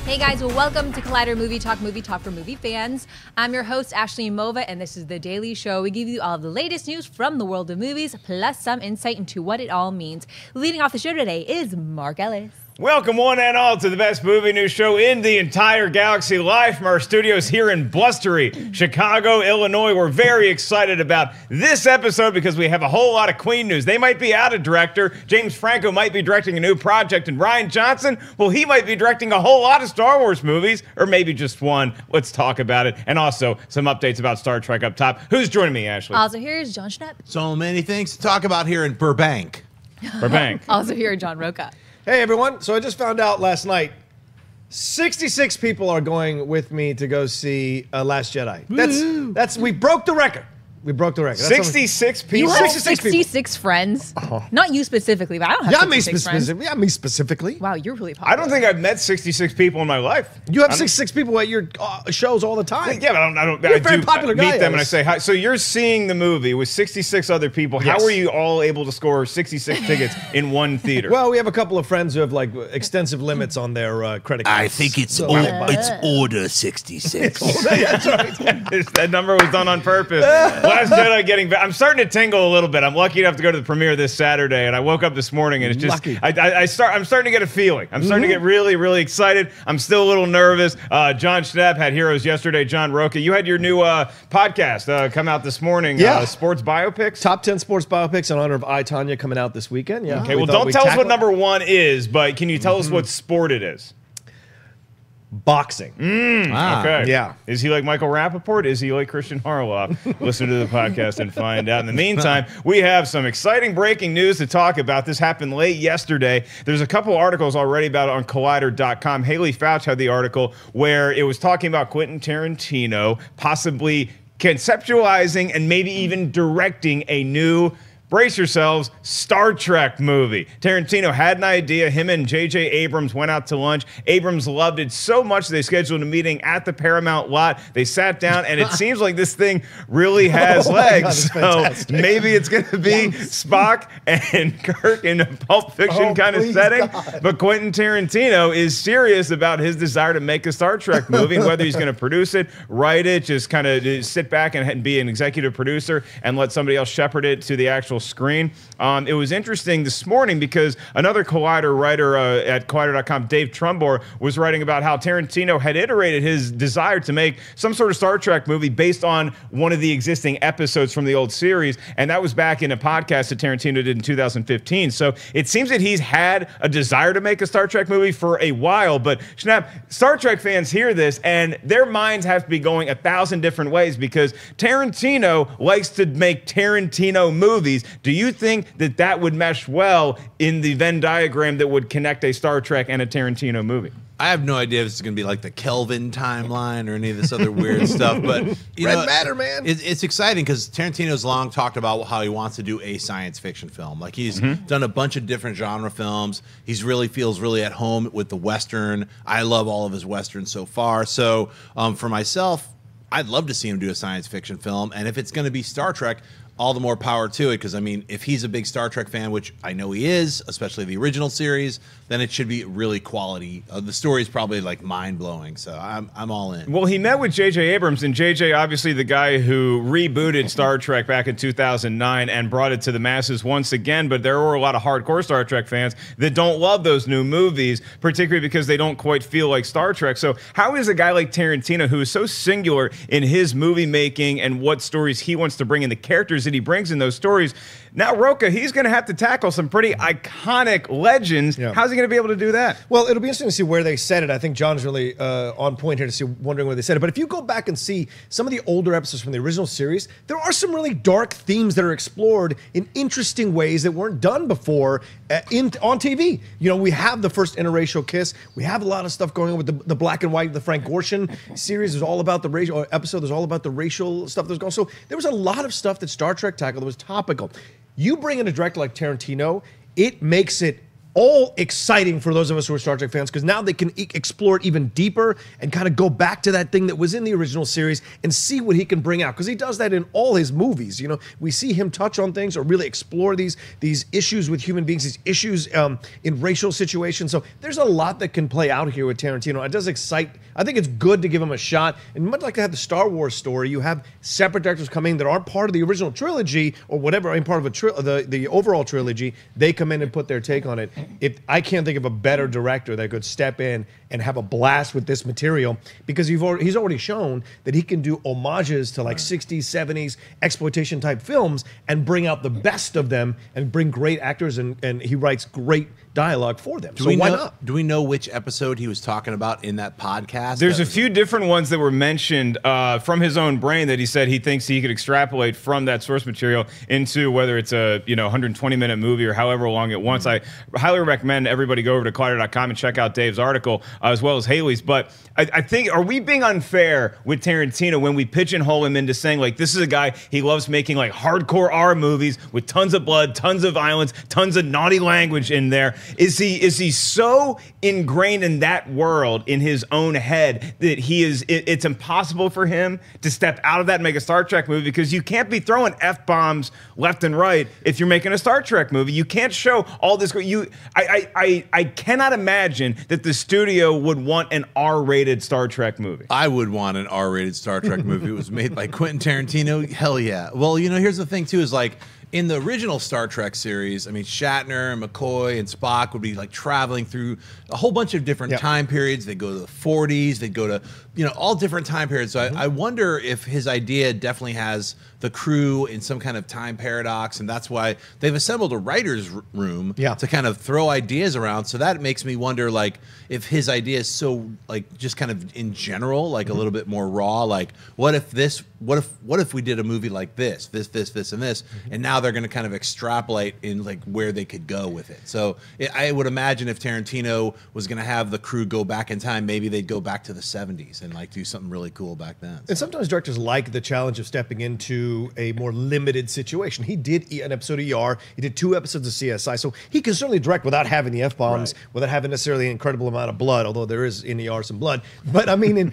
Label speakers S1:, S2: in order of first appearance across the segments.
S1: Hey guys, well, welcome to Collider Movie Talk for movie fans. I'm your host, Ashley Mova, and this is The Daily Show. We give you all of the latest news from the world of movies, plus some insight into what it all means. Leading off the show today is Mark Ellis.
S2: Welcome one and all to the best movie news show in the entire galaxy, live from our studios here in blustery Chicago, Illinois. We're very excited about this episode because we have a whole lot of Queen news. They might be out of director. James Franco might be directing a new project, and Rian Johnson, well, he might be directing a whole lot of Star Wars movies, or maybe just one. Let's talk about it. And also some updates about Star Trek up top. Who's joining me, Ashley?
S1: Also here is Jon Schnepp.
S3: So many things to talk about here in Burbank.
S1: Also here, John Rocha.
S4: Hey everyone, so I just found out last night, 66 people are going with me to go see Last Jedi. That's we broke the record. We broke the record.
S2: 66 people?
S1: You have 66 friends? Not you specifically, but I don't have 66 friends.
S4: Yeah, me specifically.
S1: Wow, you're really popular.
S2: I don't think I've met 66 people in my life.
S4: You have 66 people at your shows all the time.
S2: Yeah, but I don't.
S4: You're a very popular guy,
S2: meet them and I
S4: Ellis.
S2: say hi. So you're seeing the movie with 66 other people.
S4: Yes.
S2: How were you all able to score 66 tickets in one theater?
S4: Well, we have a couple of friends who have like extensive limits on their credit cards.
S3: I think it's
S4: So-
S3: it's order 66.
S4: That's right.
S2: That number was done on purpose. Last Jedi getting. I'm starting to tingle a little bit. I'm lucky enough to go to the premiere this Saturday, and I woke up this morning and it's just.
S4: Lucky.
S2: I'm starting to get a feeling. I'm starting to get really, really excited. I'm still a little nervous. Jon Schnepp had Heroes yesterday. John Rocha, you had your new podcast come out this morning.
S4: Yeah.
S2: Sports biopics.
S4: Top 10 sports biopics in honor of I, Tonya coming out this weekend. Yeah.
S2: Okay.
S4: We
S2: Well,
S4: thought
S2: don't
S4: we'd
S2: tell us
S4: tackle
S2: what
S4: it.
S2: number one is, but can you tell us what sport it is?
S4: Boxing.
S2: Okay.
S4: Yeah.
S2: Is he like Michael Rappaport? Is he like Christian Harloff? Listen to the podcast and find out. In the meantime, we have some exciting breaking news to talk about. This happened late yesterday. There's a couple articles already about it on Collider.com. Haley Fouch had the article where it was talking about Quentin Tarantino possibly conceptualizing and maybe even directing a new, brace yourselves, Star Trek movie. Tarantino had an idea. Him and J.J. Abrams went out to lunch. Abrams loved it so much they scheduled a meeting at the Paramount lot. They sat down, and it seems like this thing really has legs.
S4: God,
S2: so maybe it's going to be Spock and Kirk in a Pulp Fiction kind of
S4: please,
S2: setting.
S4: God.
S2: But Quentin Tarantino is serious about his desire to make a Star Trek movie, and whether he's going to produce it, write it, just kind of sit back and be an executive producer and let somebody else shepherd it to the actual screen. It was interesting this morning because another Collider writer at Collider.com, Dave Trumbore, was writing about how Tarantino had iterated his desire to make some sort of Star Trek movie based on one of the existing episodes from the old series, and that was back in a podcast that Tarantino did in 2015. So it seems that he's had a desire to make a Star Trek movie for a while, but Schnepp, Star Trek fans hear this and their minds have to be going 1,000 different ways because Tarantino likes to make Tarantino movies. Do you think that that would mesh well in the Venn diagram that would connect a Star Trek and a Tarantino movie?
S3: I have no idea if this is going to be like the Kelvin timeline or any of this other weird stuff, but you know,
S4: Red matter, man.
S3: It's exciting because Tarantino's long talked about how he wants to do a science fiction film. Like he's done a bunch of different genre films. He's really feels really at home with the Western. I love all of his Westerns so far. So for myself, I'd love to see him do a science fiction film, and if it's going to be Star Trek, all the more power to it, because I mean, if he's a big Star Trek fan, which I know he is, especially the original series, then it should be really quality. The story's probably like mind-blowing, so I'm all in.
S2: Well, he met with J.J. Abrams, and J.J. obviously the guy who rebooted Star Trek back in 2009 and brought it to the masses once again, but there were a lot of hardcore Star Trek fans that don't love those new movies, particularly because they don't quite feel like Star Trek. So how is a guy like Tarantino, who is so singular in his movie making and what stories he wants to bring in, the characters that he brings in those stories, now Rocha, he's going to have to tackle some pretty iconic legends.
S4: Yeah.
S2: How's he going to be able to do that?
S4: Well, it'll be interesting to see where they set it. I think John's really on point here to see, wondering where they set it. But if you go back and see some of the older episodes from the original series, there are some really dark themes that are explored in interesting ways that weren't done before on TV. You know, we have the first interracial kiss. We have a lot of stuff going on with the black and white, the Frank Gorshin series is all about the racial episode. There's all about the racial stuff that's going on. So there was a lot of stuff that Star Trek tackled that was topical. You bring in a director like Tarantino, it makes it all exciting for those of us who are Star Trek fans, because now they can explore it even deeper and kind of go back to that thing that was in the original series and see what he can bring out, because he does that in all his movies. You know, we see him touch on things or really explore these issues with human beings, these issues in racial situations. So there's a lot that can play out here with Tarantino. It does excite. I think it's good to give him a shot, and much like to have the Star Wars story, you have separate directors coming that aren't part of the original trilogy or whatever, I mean, part of the overall trilogy. They come in and put their take on it. I can't think of a better director that could step in and have a blast with this material, because he's already shown that he can do homages to like 60s, 70s exploitation type films and bring out the best of them and bring great actors, and he writes great dialogue for them. So why not?
S3: Do we know which episode he was talking about in that podcast?
S2: There's a few different ones that were mentioned from his own brain that he said he thinks he could extrapolate from that source material into whether it's a 120-minute movie or however long it wants. I highly recommend everybody go over to Collider.com and check out Dave's article as well as Haley's. But I think, are we being unfair with Tarantino when we pigeonhole him into saying, like, this is a guy, he loves making like hardcore R movies with tons of blood, tons of violence, tons of naughty language in there? Is he so ingrained in that world in his own head that it's impossible for him to step out of that and make a Star Trek movie? Because you can't be throwing F-bombs left and right if you're making a Star Trek movie. You can't show all this. I cannot imagine that the studio would want an R-rated Star Trek movie.
S3: I would want an R-rated Star Trek movie. It was made by Quentin Tarantino. Hell yeah. Well, here's the thing too, is like, in the original Star Trek series, I mean, Shatner and McCoy and Spock would be like traveling through a whole bunch of different time periods. They'd go to the 40s, they'd go to, all different time periods. So I wonder if his idea definitely has the crew in some kind of time paradox, and that's why they've assembled a writer's room to kind of throw ideas around. So that makes me wonder, like, if his idea is so, like, just kind of in general, like a little bit more raw, like, what if we did a movie like this, and this, and now they're going to kind of extrapolate in like where they could go with it. So I would imagine if Tarantino was going to have the crew go back in time, maybe they'd go back to the 70s and like do something really cool back then.
S4: And sometimes directors like the challenge of stepping into a more limited situation. He did an episode of ER. He did 2 episodes of CSI. So he can certainly direct without having the F-bombs, without having necessarily an incredible amount of blood, although there is in ER some blood. But I mean,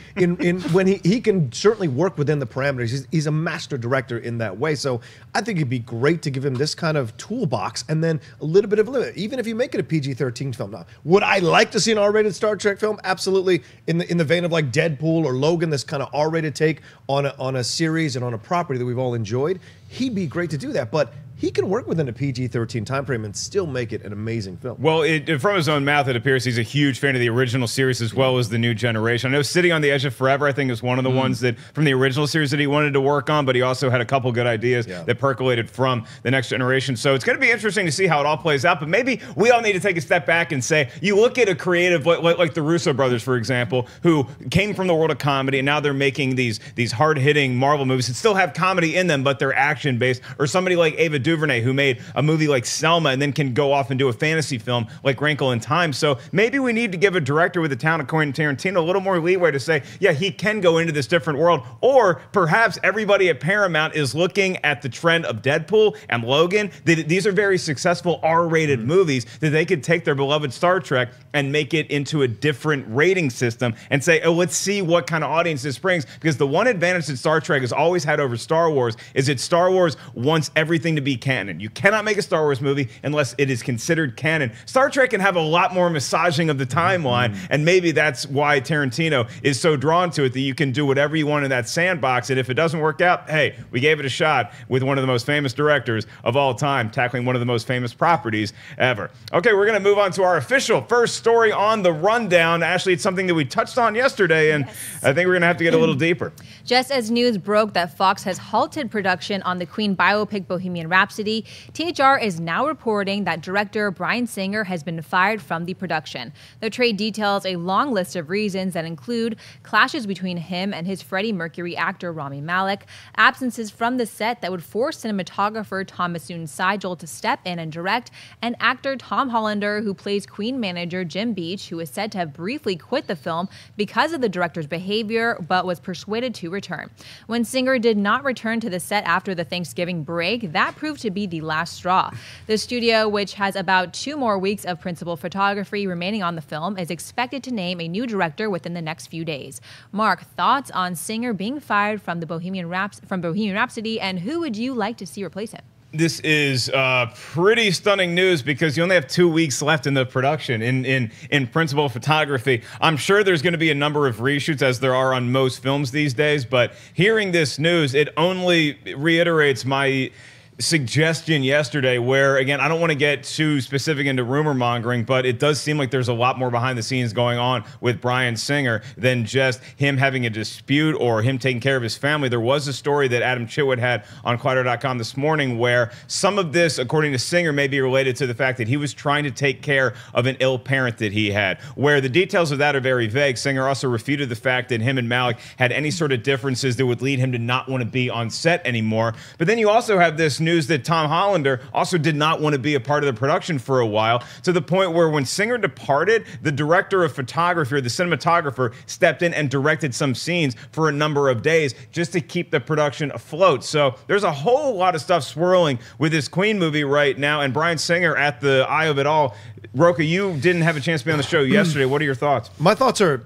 S4: when he can certainly work within the parameters. He's a master director in that way. So I think it'd be great to give him this kind of toolbox and then a little bit of a limit, even if you make it a PG-13 film. Now, would I like to see an R-rated Star Trek film? Absolutely. In the vein of like Deadpool or Logan, this kind of R-rated take on a series and on a property that we've all enjoyed, he'd be great to do that. But he can work within a PG-13 time frame and still make it an amazing film.
S2: Well, from his own mouth, it appears he's a huge fan of the original series as well as the new generation. I know City on the Edge of Forever, I think, is one of the ones that from the original series that he wanted to work on, but he also had a couple good ideas that percolated from the next generation. So it's going to be interesting to see how it all plays out, but maybe we all need to take a step back and say, you look at a creative like the Russo brothers, for example, who came from the world of comedy, and now they're making these hard-hitting Marvel movies that still have comedy in them, but they're action-based, or somebody like Ava DuVernay, who made a movie like Selma and then can go off and do a fantasy film like Wrinkle in Time. So maybe we need to give a director with the talent of Quentin Tarantino a little more leeway to say, yeah, he can go into this different world. Or perhaps everybody at Paramount is looking at the trend of Deadpool and Logan. These are very successful R-rated movies that they could take their beloved Star Trek and make it into a different rating system and say, oh, let's see what kind of audience this brings. Because the one advantage that Star Trek has always had over Star Wars is that Star Wars wants everything to be canon. You cannot make a Star Wars movie unless it is considered canon. Star Trek can have a lot more massaging of the timeline, and maybe that's why Tarantino is so drawn to it, that you can do whatever you want in that sandbox, and if it doesn't work out, hey, we gave it a shot with one of the most famous directors of all time, tackling one of the most famous properties ever. Okay, we're going to move on to our official first story on the rundown. Ashley, it's something that we touched on yesterday, and I think we're going to have to get a little deeper.
S1: Just as news broke that Fox has halted production on the Queen biopic Bohemian Rhapsody, THR is now reporting that director Bryan Singer has been fired from the production. The trade details a long list of reasons that include clashes between him and his Freddie Mercury actor Rami Malek, absences from the set that would force cinematographer Thomas Newton Sigel to step in and direct, and actor Tom Hollander, who plays Queen manager Jim Beach, who is said to have briefly quit the film because of the director's behavior, but was persuaded to return. When Singer did not return to the set after the Thanksgiving break, that proved prove to be the last straw. The studio, which has about 2 more weeks of principal photography remaining on the film, is expected to name a new director within the next few days. Mark, thoughts on Singer being fired from Bohemian Rhapsody, and who would you like to see replace him?
S2: This is pretty stunning news because you only have 2 weeks left in the production in principal photography. I'm sure there's going to be a number of reshoots, as there are on most films these days, but hearing this news, it only reiterates my suggestion yesterday where, again, I don't want to get too specific into rumor mongering, but it does seem like there's a lot more behind the scenes going on with Bryan Singer than just him having a dispute or him taking care of his family. There was a story that Adam Chitwood had on Collider.com this morning where some of this, according to Singer, may be related to the fact that he was trying to take care of an ill parent that he had. Where the details of that are very vague, Singer also refuted the fact that him and Malek had any sort of differences that would lead him to not want to be on set anymore. But then you also have this news that Tom Hollander also did not want to be a part of the production for a while, to the point where when Singer departed, the director of photography, or the cinematographer, stepped in and directed some scenes for a number of days just to keep the production afloat. So there's a whole lot of stuff swirling with this Queen movie right now, and Bryan Singer at the eye of it all. Rocha, you didn't have a chance to be on the show yesterday. What are your thoughts?
S4: My thoughts are,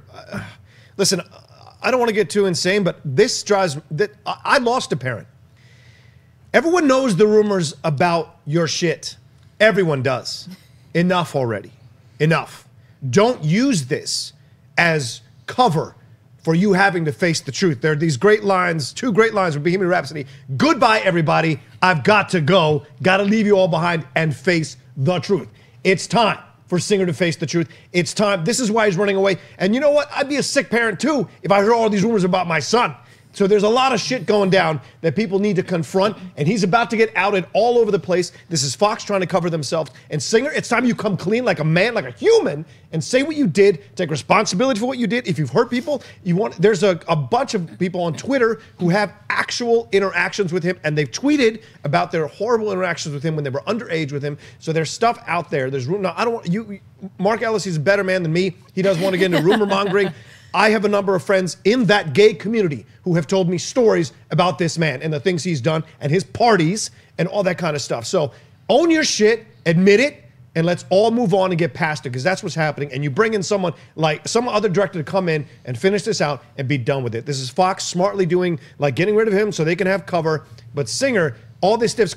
S4: listen, I don't want to get too insane, but this drives, I lost a parent. Everyone knows the rumors about your shit. Everyone does. Enough already. Enough. Don't use this as cover for you having to face the truth. There are these great lines, 2 great lines from Bohemian Rhapsody. Goodbye, everybody. I've got to go. Got to leave you all behind and face the truth. It's time for Singer to face the truth. It's time. This is why he's running away. And you know what? I'd be a sick parent too if I heard all these rumors about my son. So there's a lot of shit going down that people need to confront, and he's about to get outed all over the place. This is Fox trying to cover themselves. And Singer, it's time you come clean like a man, like a human, and say what you did, take responsibility for what you did. If you've hurt people, there's a bunch of people on Twitter who have actual interactions with him, and they've tweeted about their horrible interactions with him when they were underage with him. So there's stuff out there. There's room. Now, I don't want you, Mark Ellis, he's a better man than me. He doesn't want to get into rumor mongering. I have a number of friends in that gay community who have told me stories about this man and the things he's done and his parties and all that kind of stuff. So own your shit, admit it, and let's all move on and get past it, because that's what's happening. And you bring in someone like some other director to come in and finish this out and be done with it. This is Fox smartly doing, like, getting rid of him so they can have cover. But Singer, all this stuff's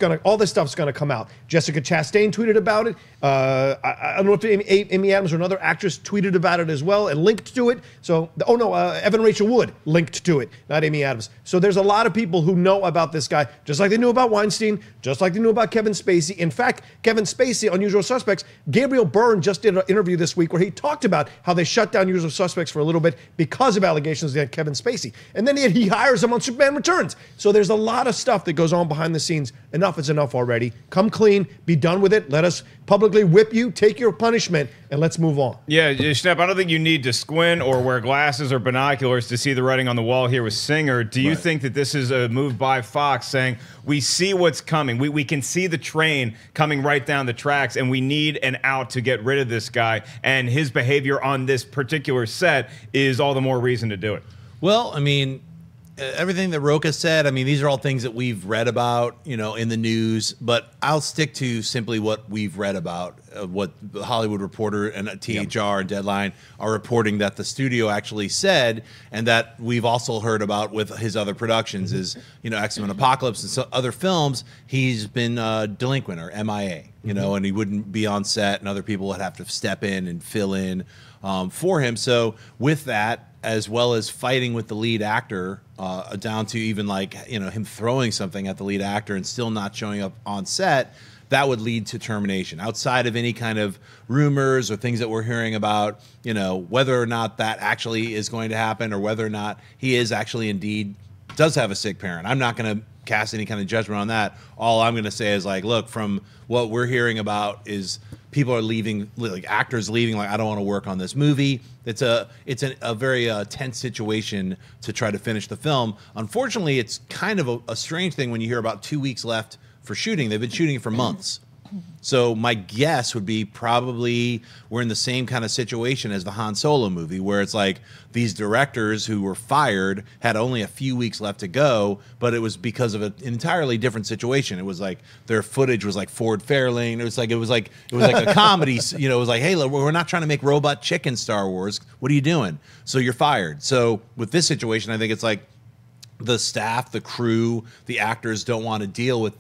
S4: gonna come out. Jessica Chastain tweeted about it. I don't know if Amy Adams or another actress tweeted about it as well and linked to it. So, Evan Rachel Wood linked to it, not Amy Adams. So there's a lot of people who know about this guy, just like they knew about Weinstein, just like they knew about Kevin Spacey. In fact, Kevin Spacey on Usual Suspects, Gabriel Byrne just did an interview this week where he talked about how they shut down Usual Suspects for a little bit because of allegations against Kevin Spacey. And then he hires him on Superman Returns. So there's a lot of stuff that goes on behind the scenes. Enough is enough already. Come clean, be done with it. Let us publicly whip you, take your punishment, and let's move on.
S2: Yeah, Schnepp, I don't think you need to squint or wear glasses or binoculars to see the writing on the wall here with Singer. Do you think that this is a move by Fox saying, we see what's coming, we can see the train coming right down the tracks, and we need an out to get rid of this guy, and his behavior on this particular set is all the more reason to do it?
S3: Well, I mean, everything that Rocha said, I mean, these are all things that we've read about, in the news, but I'll stick to simply what we've read about, what the Hollywood Reporter and THR and Deadline are reporting that the studio actually said, and that we've also heard about with his other productions is, X-Men Apocalypse and other films, he's been delinquent or MIA, and he wouldn't be on set, and other people would have to step in and fill in for him. So with that, as well as fighting with the lead actor, down to even him throwing something at the lead actor and still not showing up on set, that would lead to termination. Outside of any kind of rumors or things that we're hearing about, whether or not that actually is going to happen or whether or not he is actually indeed does have a sick parent. I'm not going to cast any kind of judgment on that. All I'm going to say is, look, from what we're hearing about is people are leaving, actors leaving, I don't want to work on this movie. It's a very tense situation to try to finish the film. Unfortunately, it's kind of a strange thing when you hear about 2 weeks left for shooting. They've been shooting for months. So my guess would be probably we're in the same kind of situation as the Han Solo movie, where it's like these directors who were fired had only a few weeks left to go, but it was because of an entirely different situation. It was like their footage was like Ford Fairlane. It was like a comedy. You know, it was like, hey, look, we're not trying to make Robot Chicken Star Wars. What are you doing? So you're fired. So with this situation, I think it's like the staff, the crew, the actors don't want to deal with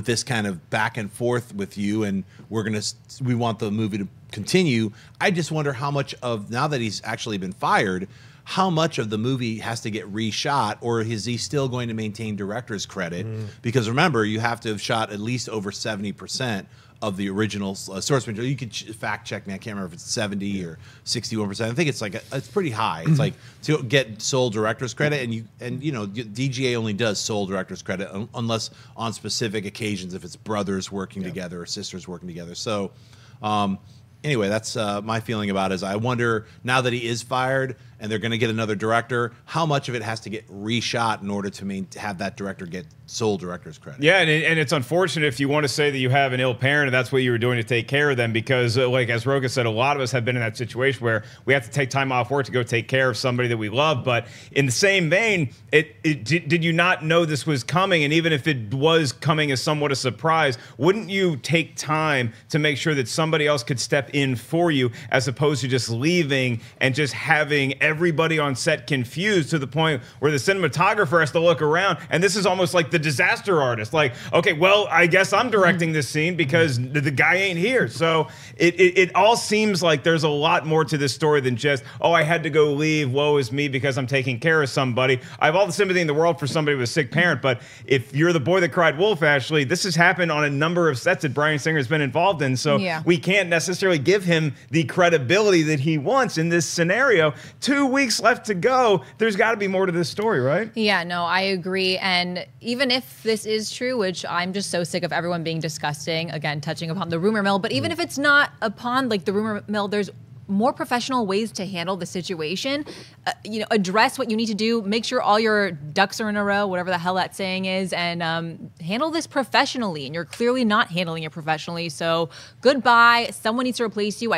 S3: this kind of back and forth with you, and we want the movie to continue. I just wonder how much of, now that he's actually been fired, how much of the movie has to get reshot, or is he still going to maintain director's credit? Because remember, you have to have shot at least over 70% of the original source material. You could fact check me. I can't remember if it's 70 or 61%. I think it's like it's pretty high. It's like to get sole director's credit, and you know DGA only does sole director's credit unless on specific occasions, if it's brothers working together or sisters working together. So anyway, that's my feeling about it. Is I wonder, now that he is fired and they're going to get another director, how much of it has to get reshot in order to have that director get sole director's credit.
S2: Yeah, and it's unfortunate if you want to say that you have an ill parent and that's what you were doing to take care of them, because like as Rocha said, a lot of us have been in that situation where we have to take time off work to go take care of somebody that we love. But in the same vein, did you not know this was coming? And even if it was coming as somewhat a surprise, wouldn't you take time to make sure that somebody else could step in for you, as opposed to just leaving and just having everybody on set confused to the point where the cinematographer has to look around, and this is almost like the disaster artist. Like, okay, well, I guess I'm directing this scene because the guy ain't here. So it all seems like there's a lot more to this story than just, oh, I had to go leave, woe is me, because I'm taking care of somebody. I have all the sympathy in the world for somebody with a sick parent, but if you're the boy that cried wolf, Ashley, this has happened on a number of sets that Bryan Singer has been involved in. So we can't necessarily give him the credibility that he wants in this scenario. 2 weeks left to go. There's got to be more to this story, right?
S1: Yeah, no, I agree. And even if this is true, which I'm just so sick of everyone being disgusting, again, touching upon the rumor mill, but even if it's not upon like the rumor mill, there's more professional ways to handle the situation. You know, address what you need to do, make sure all your ducks are in a row, whatever the hell that saying is, and handle this professionally. And you're clearly not handling it professionally. So goodbye. Someone needs to replace you.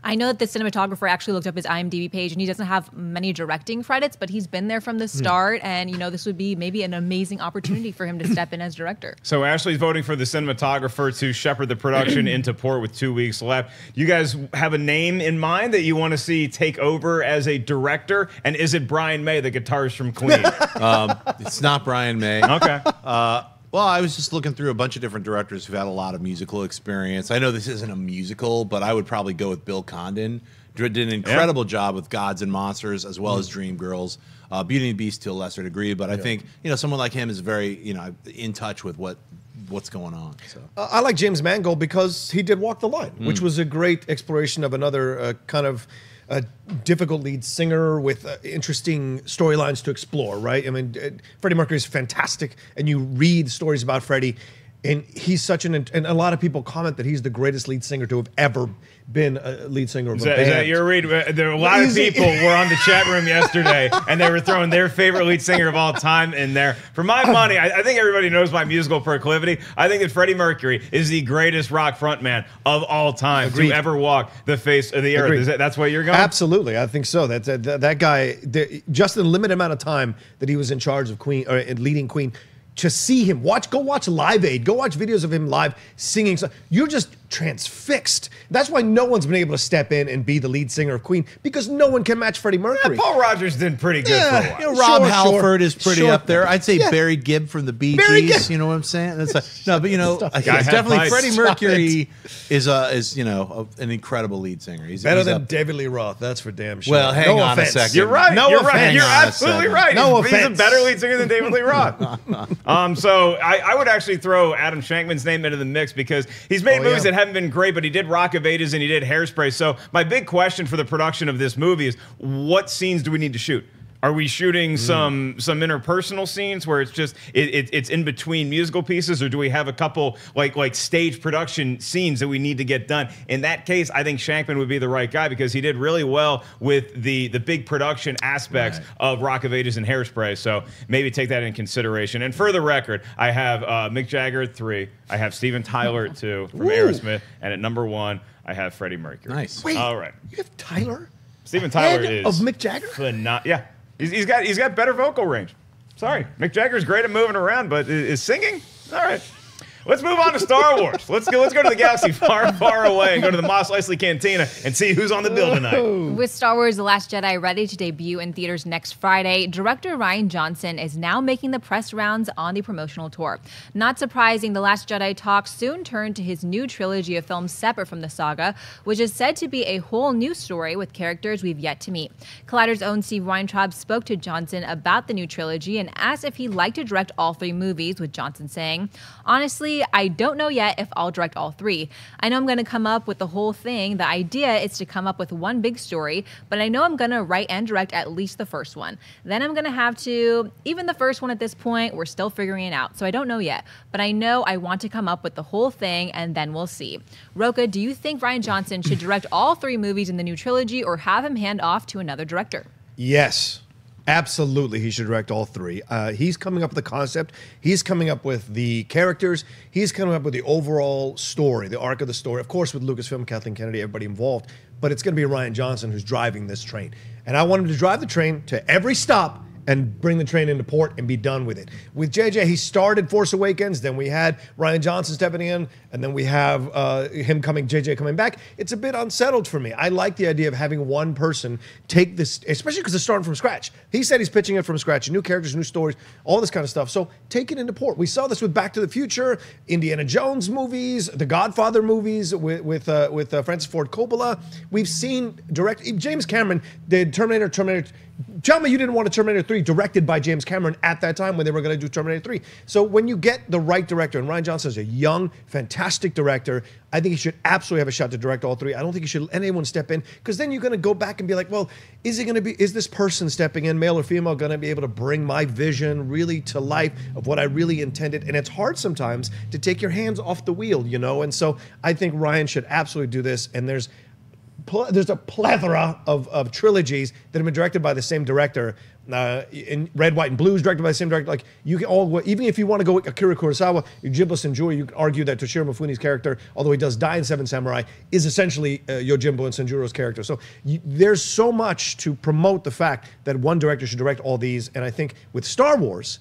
S1: I know that the cinematographer actually looked up his IMDb page, and he doesn't have many directing credits, but he's been there from the start. And, you know, this would be maybe an amazing opportunity for him to step in as director.
S2: So Ashley's voting for the cinematographer to shepherd the production into port with 2 weeks left. You guys have a name in mind that you want to see take over as a director? And is it Brian May, the guitarist from Queen?
S3: It's not Brian May.
S2: Okay.
S3: Well, I was just looking through a bunch of different directors who've had a lot of musical experience. I know this isn't a musical, but I would probably go with Bill Condon. Did an incredible job with Gods and Monsters, as well as Dreamgirls. Beauty and the Beast to a lesser degree, but I think, you know, someone like him is very, you know, in touch with what's going on. So
S4: I like James Mangold because he did Walk the Line, which was a great exploration of another kind of a difficult lead singer with interesting storylines to explore, right? I mean, Freddie Mercury is fantastic, and you read stories about Freddie, and he's such and a lot of people comment that he's the greatest lead singer to have ever been a lead singer of a band.
S2: Is that your read? There were a lot of people were on the chat room yesterday, and they were throwing their favorite lead singer of all time in there. For my money, I think everybody knows my musical proclivity. I think that Freddie Mercury is the greatest rock frontman of all time to ever walk the face of the earth. That's where you're going?
S4: Absolutely, I think so. That guy, just in the limited amount of time that he was in charge of Queen or leading Queen, to see him go watch Live Aid, go watch videos of him live singing. You're just transfixed. That's why no one's been able to step in and be the lead singer of Queen, because no one can match Freddie Mercury.
S2: Yeah, Paul Rogers did pretty good for a while.
S3: You know, Rob Halford is pretty up there. I'd say Barry Gibb from the Bee Gees. You know what I'm saying? That's no, but you know, definitely Freddie Mercury is you know an incredible lead singer. He's
S4: better than David Lee Roth. That's for damn sure.
S3: Well, hang on a second.
S2: You're right.
S4: No
S2: you're
S4: offense.
S2: right. You're absolutely right.
S4: No
S2: He's
S4: offense.
S2: a better lead singer than David Lee Roth. So I would actually throw Adam Shankman's name into the mix, because he's made movies that haven't been great, but he did Rock of Ages and he did Hairspray. So my big question for the production of this movie is, what scenes do we need to shoot? Are we shooting some interpersonal scenes where it's just it's in between musical pieces, or do we have a couple like stage production scenes that we need to get done? In that case, I think Shankman would be the right guy because he did really well with the big production aspects of Rock of Ages and Hairspray. So maybe take that in consideration. And for the record, I have Mick Jagger at 3. I have Steven Tyler at 2 from Aerosmith, and at number 1, I have Freddie Mercury.
S3: Nice.
S4: Wait,
S2: all right.
S4: You have Tyler?
S2: Steven Tyler
S4: Ahead
S2: is
S4: of Mick Jagger?
S2: Yeah. He's got better vocal range. Sorry, Mick Jagger's great at moving around, but is singing? All right. Let's move on to Star Wars. Let's go to the galaxy far, far away and go to the Mos Eisley Cantina and see who's on the bill tonight.
S1: With Star Wars The Last Jedi ready to debut in theaters next Friday, director Rian Johnson is now making the press rounds on the promotional tour. Not surprising, The Last Jedi talks soon turn to his new trilogy of films separate from the saga, which is said to be a whole new story with characters we've yet to meet. Collider's own Steve Weintraub spoke to Johnson about the new trilogy and asked if he'd like to direct all 3 movies, with Johnson saying, "Honestly, I don't know yet if I'll direct all 3. I know I'm going to come up with the whole thing. The idea is to come up with one big story, but I know I'm going to write and direct at least the first one. Then I'm going to have to, even the first one at this point, we're still figuring it out. So I don't know yet, but I know I want to come up with the whole thing, and then we'll see." Rocha, do you think Rian Johnson should direct all 3 movies in the new trilogy or have him hand off to another director?
S4: Yes. Absolutely, he should direct all 3. He's coming up with the concept. He's coming up with the characters. He's coming up with the overall story, the arc of the story. Of course, with Lucasfilm, Kathleen Kennedy, everybody involved. But it's going to be Rian Johnson who's driving this train. And I want him to drive the train to every stop and bring the train into port and be done with it. With JJ, he started Force Awakens, then we had Rian Johnson stepping in, and then we have JJ coming back. It's a bit unsettled for me. I like the idea of having one person take this, especially because it's starting from scratch. He said he's pitching it from scratch, new characters, new stories, all this kind of stuff. So take it into port. We saw this with Back to the Future, Indiana Jones movies, the Godfather movies with Francis Ford Coppola. We've seen James Cameron did Terminator. Tell me you didn't want a Terminator 3 directed by James Cameron at that time when they were going to do Terminator 3. So when you get the right director, and Rian Johnson is a young, fantastic director, I think he should absolutely have a shot to direct all 3. I don't think he should let anyone step in, because then you're going to go back and be like, well, is this person stepping in, male or female, going to be able to bring my vision really to life of what I really intended? And it's hard sometimes to take your hands off the wheel, you know? And so I think Rian should absolutely do this, and there's a plethora of trilogies that have been directed by the same director. In Red, White, and Blue is directed by the same director. Like, you can all, even if you want to go with Akira Kurosawa, Yojimbo Senjuro, you can argue that Toshiro Mifune's character, although he does die in Seven Samurai, is essentially Yojimbo and Senjuro's character. So there's so much to promote the fact that one director should direct all these. And I think with Star Wars,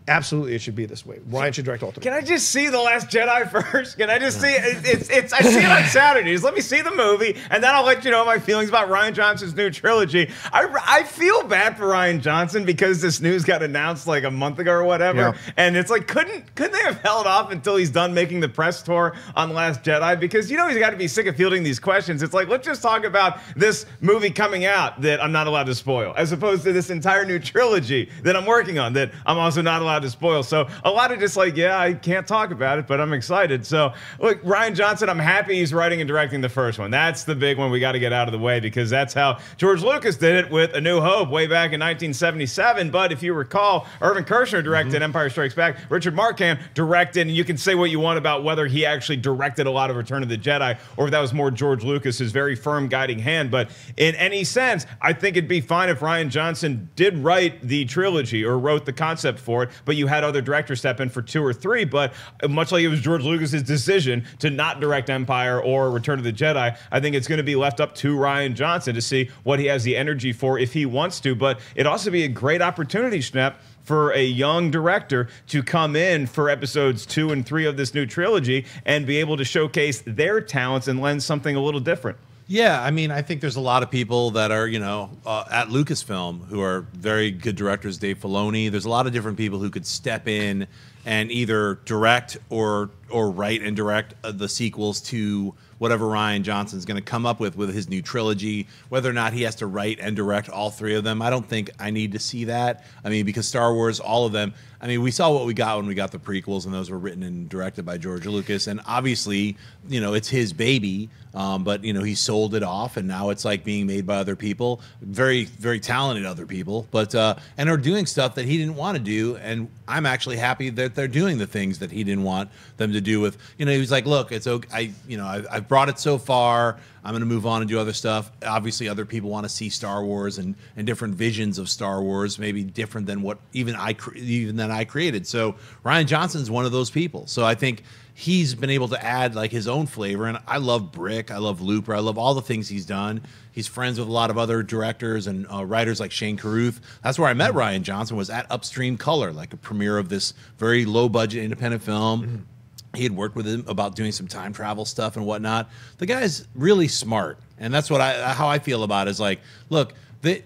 S4: absolutely, it should be this way. Rian should direct all 3.
S2: Can I just see The Last Jedi first? Can I just see it? I see it on Saturdays. Let me see the movie, and then I'll let you know my feelings about Rian Johnson's new trilogy. I feel bad for Rian Johnson because this news got announced like a month ago or whatever, and it's like, couldn't they have held off until he's done making the press tour on The Last Jedi? Because he's got to be sick of fielding these questions. It's like, let's just talk about this movie coming out that I'm not allowed to spoil, as opposed to this entire new trilogy that I'm working on that I'm also not allowed to spoil. So a lot of just like, I can't talk about it, but I'm excited. So look, Rian Johnson, I'm happy he's writing and directing the first one. That's the big one we got to get out of the way, because that's how George Lucas did it with A New Hope way back in 1977. But if you recall, Irvin Kershner directed Empire Strikes Back. Richard Marquand directed, and you can say what you want about whether he actually directed a lot of Return of the Jedi or if that was more George Lucas's very firm guiding hand. But in any sense, I think it'd be fine if Rian Johnson did write the trilogy or wrote the concept for it, but you had other directors step in for 2 or 3, but much like it was George Lucas's decision to not direct Empire or Return of the Jedi, I think it's going to be left up to Rian Johnson to see what he has the energy for if he wants to. But it'd also be a great opportunity, Schnepp, for a young director to come in for episodes 2 and 3 of this new trilogy and be able to showcase their talents and lend something a little different.
S3: Yeah, I mean, I think there's a lot of people that are, at Lucasfilm who are very good directors. Dave Filoni. There's a lot of different people who could step in and either direct or write and direct the sequels to whatever Rian Johnson's going to come up with his new trilogy. Whether or not he has to write and direct all three of them, I don't think I need to see that. I mean, because Star Wars, all of them, I mean, we saw what we got when we got the prequels, and those were written and directed by George Lucas. And obviously, you know, it's his baby, but, you know, he sold it off, and now it's like being made by other people, very, very talented other people, but and are doing stuff that he didn't want to do. And I'm actually happy that they're doing the things that he didn't want them to do. With, you know, he was like, look, it's okay. I've brought it so far. I'm going to move on and do other stuff. Obviously, other people want to see Star Wars and different visions of Star Wars, maybe different than what even I created. So Rian Johnson's one of those people. So I think he's been able to add like his own flavor. And I love Brick. I love Looper. I love all the things he's done. He's friends with a lot of other directors and writers like Shane Carruth. That's where I met Rian Johnson, was at Upstream Color, like a premiere of this very low budget independent film. He had worked with him about doing some time travel stuff and whatnot. The guy's really smart, and that's what how I feel about it. Is like, look,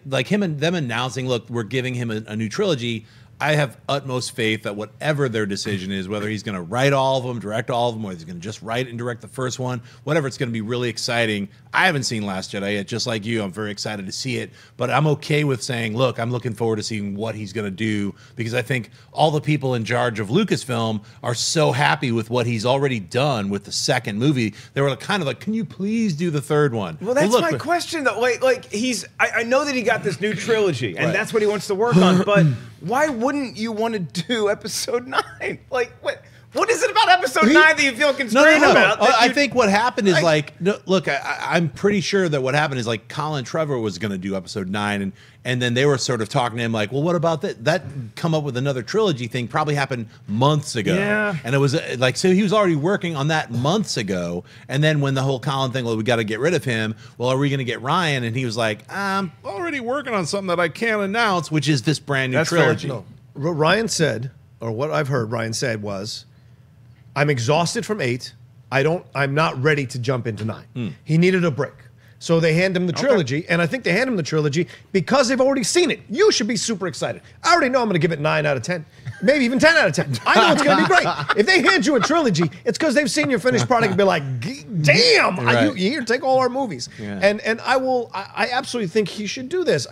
S3: like him and them announcing, look, we're giving him a new trilogy. I have utmost faith that whatever their decision is, whether he's going to write all of them, direct all of them, or he's going to just write and direct the first one, whatever, it's going to be really exciting. I haven't seen Last Jedi yet, just like you. I'm very excited to see it, but I'm okay with saying, look, I'm looking forward to seeing what he's going to do, because I think all the people in charge of Lucasfilm are so happy with what he's already done with the second movie. They were kind of like, can you please do the third one?
S2: Well, that's my question, though. Like I know that he got this new trilogy, and that's what he wants to work on, but why wouldn't you want to do episode 9? Like, what is it about episode 9 that you feel constrained about?
S3: I think what happened is look, I'm pretty sure that what happened is like Colin Trevor was going to do episode 9, and then they were sort of talking to him like, well, what about that? That come up with another trilogy thing probably happened months ago.
S2: Yeah.
S3: And it was like, so he was already working on that months ago. And then when the whole Colin thing, well, we got to get rid of him. Well, are we going to get Ryan? And he was like, I'm already working on something that I can't announce, which is this brand new trilogy.
S4: No. What Ryan said, or what I've heard Ryan said was, I'm exhausted from 8. I'm not ready to jump into 9. He needed a break. So they hand him the trilogy, and I think they hand him the trilogy because they've already seen it. You should be super excited. I already know I'm going to give it 9 out of 10, maybe even 10 out of 10. I know it's going to be great. If they hand you a trilogy, it's because they've seen your finished product and be like, damn, you here, take all our movies. Yeah. And I absolutely think he should do this.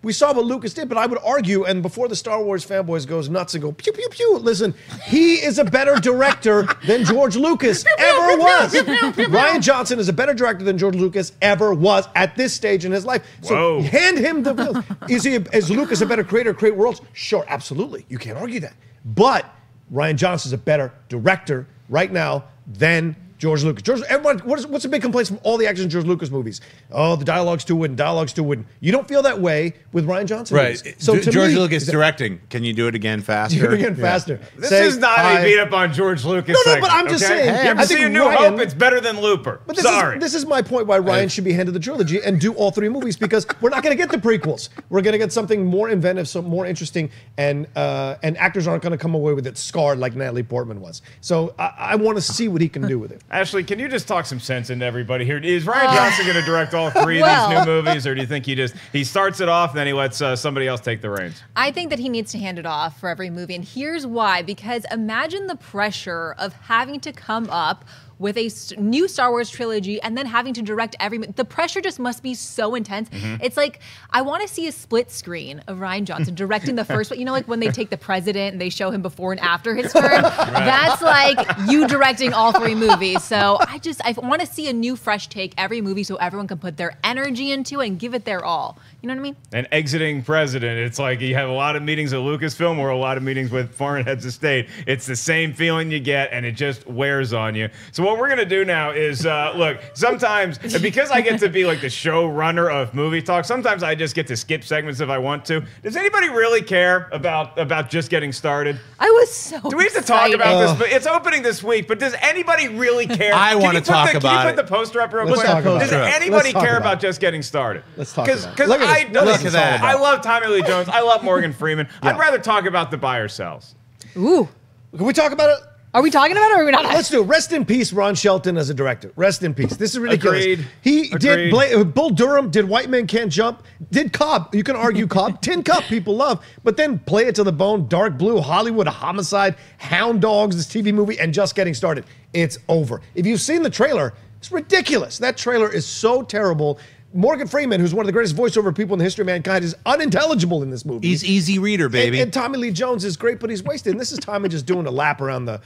S4: We saw what Lucas did, but I would argue, and before the Star Wars fanboys goes nuts and go, pew, pew, pew, listen, he is a better director than George Lucas ever was. Rian Johnson is a better director than George Lucas ever was at this stage in his life. So hand him the bill. Is Lucas a better creator, create worlds? Sure, absolutely. You can't argue that. But Rian Johnson's a better director right now than George Lucas. Everybody, what's the big complaint from all the actors in George Lucas movies? Oh, the dialogue's too wooden. You don't feel that way with Rian Johnson movies.
S3: So George Lucas directing. Can you do it again faster?
S4: Do it again faster.
S2: This is not a beat up on George Lucas.
S4: No, but I'm just saying.
S2: Hey, you ever see A New Hope? It's better than Looper.
S4: But this is my point why Ryan should be handed the trilogy and do all 3 movies, because we're not going to get the prequels. We're going to get something more inventive, some more interesting, and actors aren't going to come away with it scarred like Natalie Portman was. So I want to see what he can do with it.
S2: Ashley, can you just talk some sense into everybody here? Is Rian Johnson going to direct all 3 of these new movies, or do you think he starts it off and then he lets somebody else take the reins?
S1: I think that he needs to hand it off for every movie, and here's why. Because imagine the pressure of having to come up with a new Star Wars trilogy and then having to direct the pressure just must be so intense. It's like, I want to see a split screen of Rian Johnson directing the first one. You know, like when they take the president and they show him before and after his term? That's like you directing all 3 movies. So I want to see a new fresh take every movie so everyone can put their energy into it and give it their all. You know what I mean?
S2: And exiting president, it's like you have a lot of meetings at Lucasfilm or a lot of meetings with foreign heads of state. It's the same feeling you get, and it just wears on you. So what we're going to do now is, look, sometimes, because I get to be like the showrunner of Movie Talk, sometimes I just get to skip segments if I want to. Does anybody really care about just getting started?
S1: I was so
S2: Do we have to talk about this? It's opening this week, but does anybody really care?
S3: I want to talk about it.
S2: Can you put the poster up real quick? Does anybody care about just getting started?
S4: Let's talk about it.
S2: Because I love Tommy Lee Jones. I love Morgan Freeman. I'd rather talk about the buy or sells.
S1: Ooh.
S4: Can we talk about it?
S1: Are we talking about it or are we not?
S4: Let's do it. Rest in peace, Ron Shelton as a director. Rest in peace. This is ridiculous.
S2: Agreed.
S4: He
S2: Agreed.
S4: did Bull Durham, did White Men Can't Jump, did Cobb. You can argue Cobb. Tin Cup people love, but then Play It to the Bone, Dark Blue, Hollywood, Homicide, Hound Dogs, this TV movie, and Just Getting Started. It's over. If you've seen the trailer, it's ridiculous. That trailer is so terrible. Morgan Freeman, who's one of the greatest voiceover people in the history of mankind, is unintelligible in this movie.
S3: He's easy reader, baby.
S4: And Tommy Lee Jones is great, but he's wasted. And this is Tommy just doing a lap around the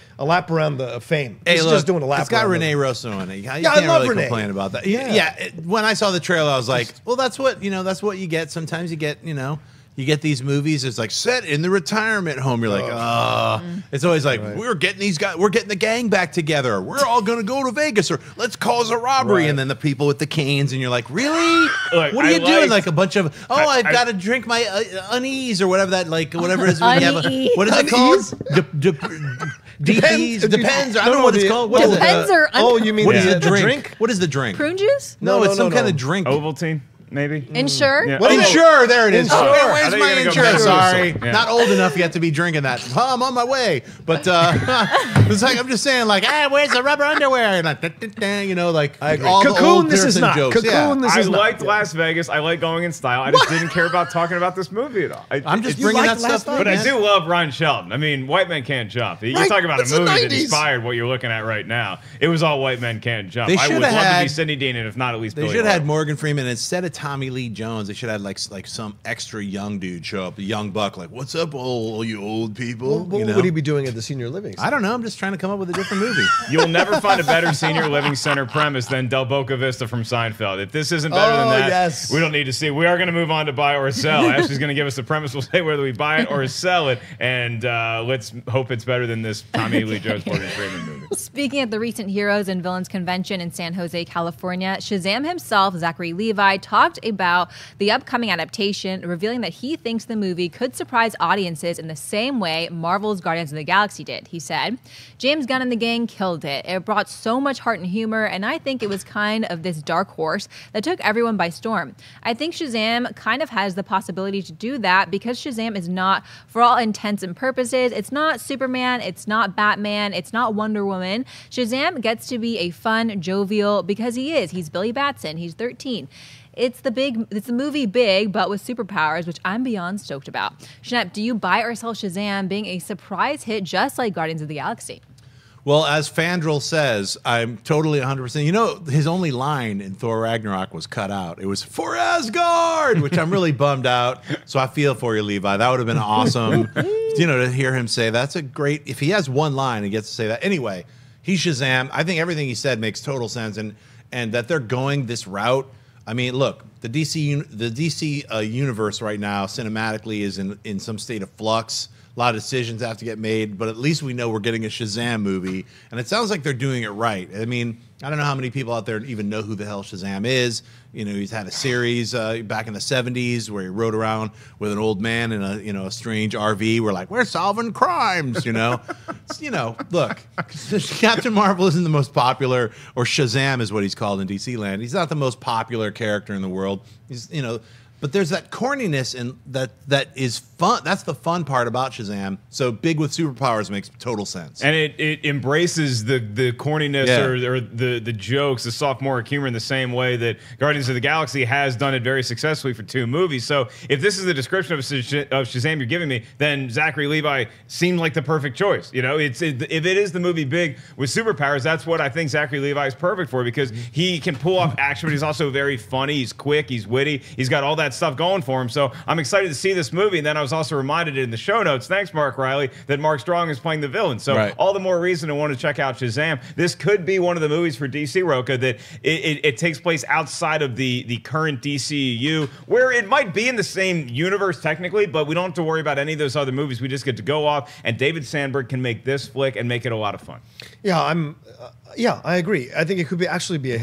S4: fame.
S3: Hey,
S4: He's
S3: look,
S4: just doing a lap.
S3: it's got
S4: around
S3: Renee Rosso in it. You
S4: Yeah, I
S3: can't
S4: love
S3: really
S4: Renee.
S3: complain about that.
S4: Yeah.
S3: When I saw the trailer, I was like, well, that's what you get. Sometimes you get, you get these movies. It's like set in the retirement home. You're like, it's always like we're getting the gang back together. We're all gonna go to Vegas or let's cause a robbery.
S4: Right.
S3: And then the people with the canes, and you're like, really?
S2: Look,
S3: what are you doing?
S2: liked-
S3: Like a bunch of I've got to drink my unease or whatever that whatever it is. When you have
S1: Unease.
S3: what is it called? DPs depends. I don't know what it's called. What is it?
S1: Depends or
S4: Oh, you mean
S3: What is
S4: the
S3: the drink?
S4: drink?
S3: What is the drink?
S1: Prune juice?
S3: No,
S4: No,
S3: it's some
S4: no.
S3: kind of drink.
S2: Ovaltine, maybe.
S1: Insure?
S2: Yeah.
S3: What Insure, there it is.
S4: Insure.
S3: Oh,
S2: I
S3: where's
S2: thought you
S3: my
S2: were gonna go
S3: insurance?
S2: medical
S3: Sorry,
S2: store. Yeah.
S3: not old enough yet to be drinking that. I'm on my way, but it's like I'm just saying, like, where's the rubber underwear? And like, like
S4: I agree.
S3: all the
S4: Cocoon,
S3: old
S4: this is
S3: Pearson
S4: not.
S3: jokes.
S4: Cocoon, this
S2: I
S4: is not.
S2: liked Las Vegas. I like going in style. I just didn't care about talking about this movie at all.
S3: I'm just
S2: it's-
S3: bringing
S4: liked
S3: that
S4: Last
S3: stuff up.
S2: But I
S3: man.
S2: do love Ron Shelton. I mean, White Men Can't Jump. You
S4: Right,
S2: talk about a
S4: it's the
S2: movie that
S4: 90s.
S2: inspired what you're looking at right now. It was all White Men Can't Jump.
S3: They
S2: I would
S3: should
S2: love
S3: have
S2: to be
S3: had-
S2: Sidney Dean, and if not, at least
S3: They
S2: Billy
S3: should have had
S2: Wilder.
S3: Morgan Freeman instead of Tommy Lee Jones. They should have had like some extra young dude show up, a young buck, like, "What's up, all you old people?"
S4: What would he be doing at the senior living?
S3: I don't know. I'm just trying to come up with a different movie.
S2: You'll never find a better senior living center premise than Del Boca Vista from Seinfeld. If this isn't better than that,
S4: yes.
S2: we don't need to see. We are going to move on to buy or sell. Ashley's going to give us the premise. We'll say whether we buy it or sell it, and let's hope it's better than this Tommy Lee Jones Morgan Freeman movie.
S1: Speaking at the recent Heroes and Villains convention in San Jose, California, Shazam himself, Zachary Levi, talked about the upcoming adaptation, revealing that he thinks the movie could surprise audiences in the same way Marvel's Guardians of the Galaxy did. He said, James Gunn and the gang killed it. It brought so much heart and humor, and I think it was kind of this dark horse that took everyone by storm. I think Shazam kind of has the possibility to do that because Shazam is not, for all intents and purposes, it's not Superman, it's not Batman, it's not Wonder Woman. Shazam gets to be a fun, jovial, because he is. He's Billy Batson. He's 13. It's the movie Big, but with superpowers, which I'm beyond stoked about. Schnepp, do you buy or sell Shazam being a surprise hit just like Guardians of the Galaxy?
S3: Well, as Fandral says, I'm totally 100%. You know, his only line in Thor Ragnarok was cut out. It was for Asgard, which I'm really bummed out. So I feel for you, Levi. That would have been awesome, to hear him say that's a great. If he has one line, he gets to say that. Anyway, he's Shazam. I think everything he said makes total sense, and that they're going this route. I mean, look, the DC universe right now cinematically is in some state of flux. A lot of decisions have to get made, but at least we know we're getting a Shazam movie, and it sounds like they're doing it right. I mean, I don't know how many people out there even know who the hell Shazam is. He's had a series back in the 70s where he rode around with an old man in a strange RV. We're like, we're solving crimes, Look, Captain Marvel isn't the most popular, or Shazam is what he's called in DC land. He's not the most popular character in the world. He's, but there's that corniness and that is fun. That's the fun part about Shazam. So big with superpowers makes total sense.
S2: And it embraces the corniness or the jokes, the sophomore humor in the same way that Guardians of the Galaxy has done it very successfully for 2 movies. So if this is the description of Shazam you're giving me, then Zachary Levi seemed like the perfect choice. If it is the movie Big with superpowers, that's what I think Zachary Levi is perfect for, because he can pull off action, but he's also very funny. He's quick. He's witty. He's got all that stuff going for him. So I'm excited to see this movie. And then I was also reminded in the show notes, thanks Mark Riley, that Mark Strong is playing the villain. So all the more reason to want to check out Shazam. This could be one of the movies for DC, Rocha, that it takes place outside of the current DCEU, where it might be in the same universe technically, but we don't have to worry about any of those other movies. We just get to go off, and David Sandberg can make this flick and make it a lot of fun.
S4: Yeah, I agree. I think it could absolutely be a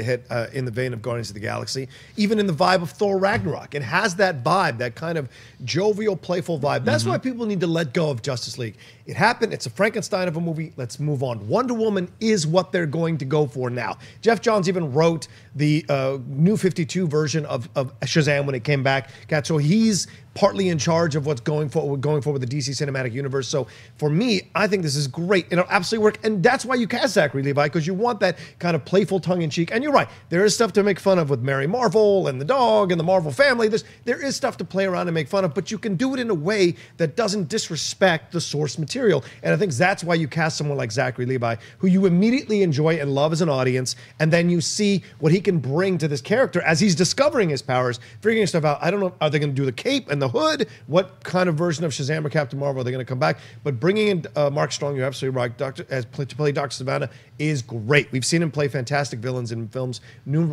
S4: hit in the vein of Guardians of the Galaxy, even in the vibe of Thor Ragnarok. It has that vibe, that kind of jovial, playful vibe. That's why people need to let go of Justice League. It happened. It's a Frankenstein of a movie. Let's move on. Wonder Woman is what they're going to go for now. Jeff Johns even wrote the New 52 version of Shazam when it came back. So he's partly in charge of what's going forward with the DC Cinematic Universe. So for me, I think this is great. It'll absolutely work. And that's why you cast Zachary Levi, because you want that kind of playful tongue-in-cheek. And you're right, there is stuff to make fun of with Mary Marvel and the dog and the Marvel family. There is stuff to play around and make fun of, but you can do it in a way that doesn't disrespect the source material. And I think that's why you cast someone like Zachary Levi, who you immediately enjoy and love as an audience, and then you see what he can bring to this character as he's discovering his powers, figuring stuff out. I don't know, are they going to do the cape and the hood? What kind of version of Shazam or Captain Marvel are they going to come back? But bringing in Mark Strong, you're absolutely right, to play Dr. Savannah is great. We've seen him play fantastic villains in films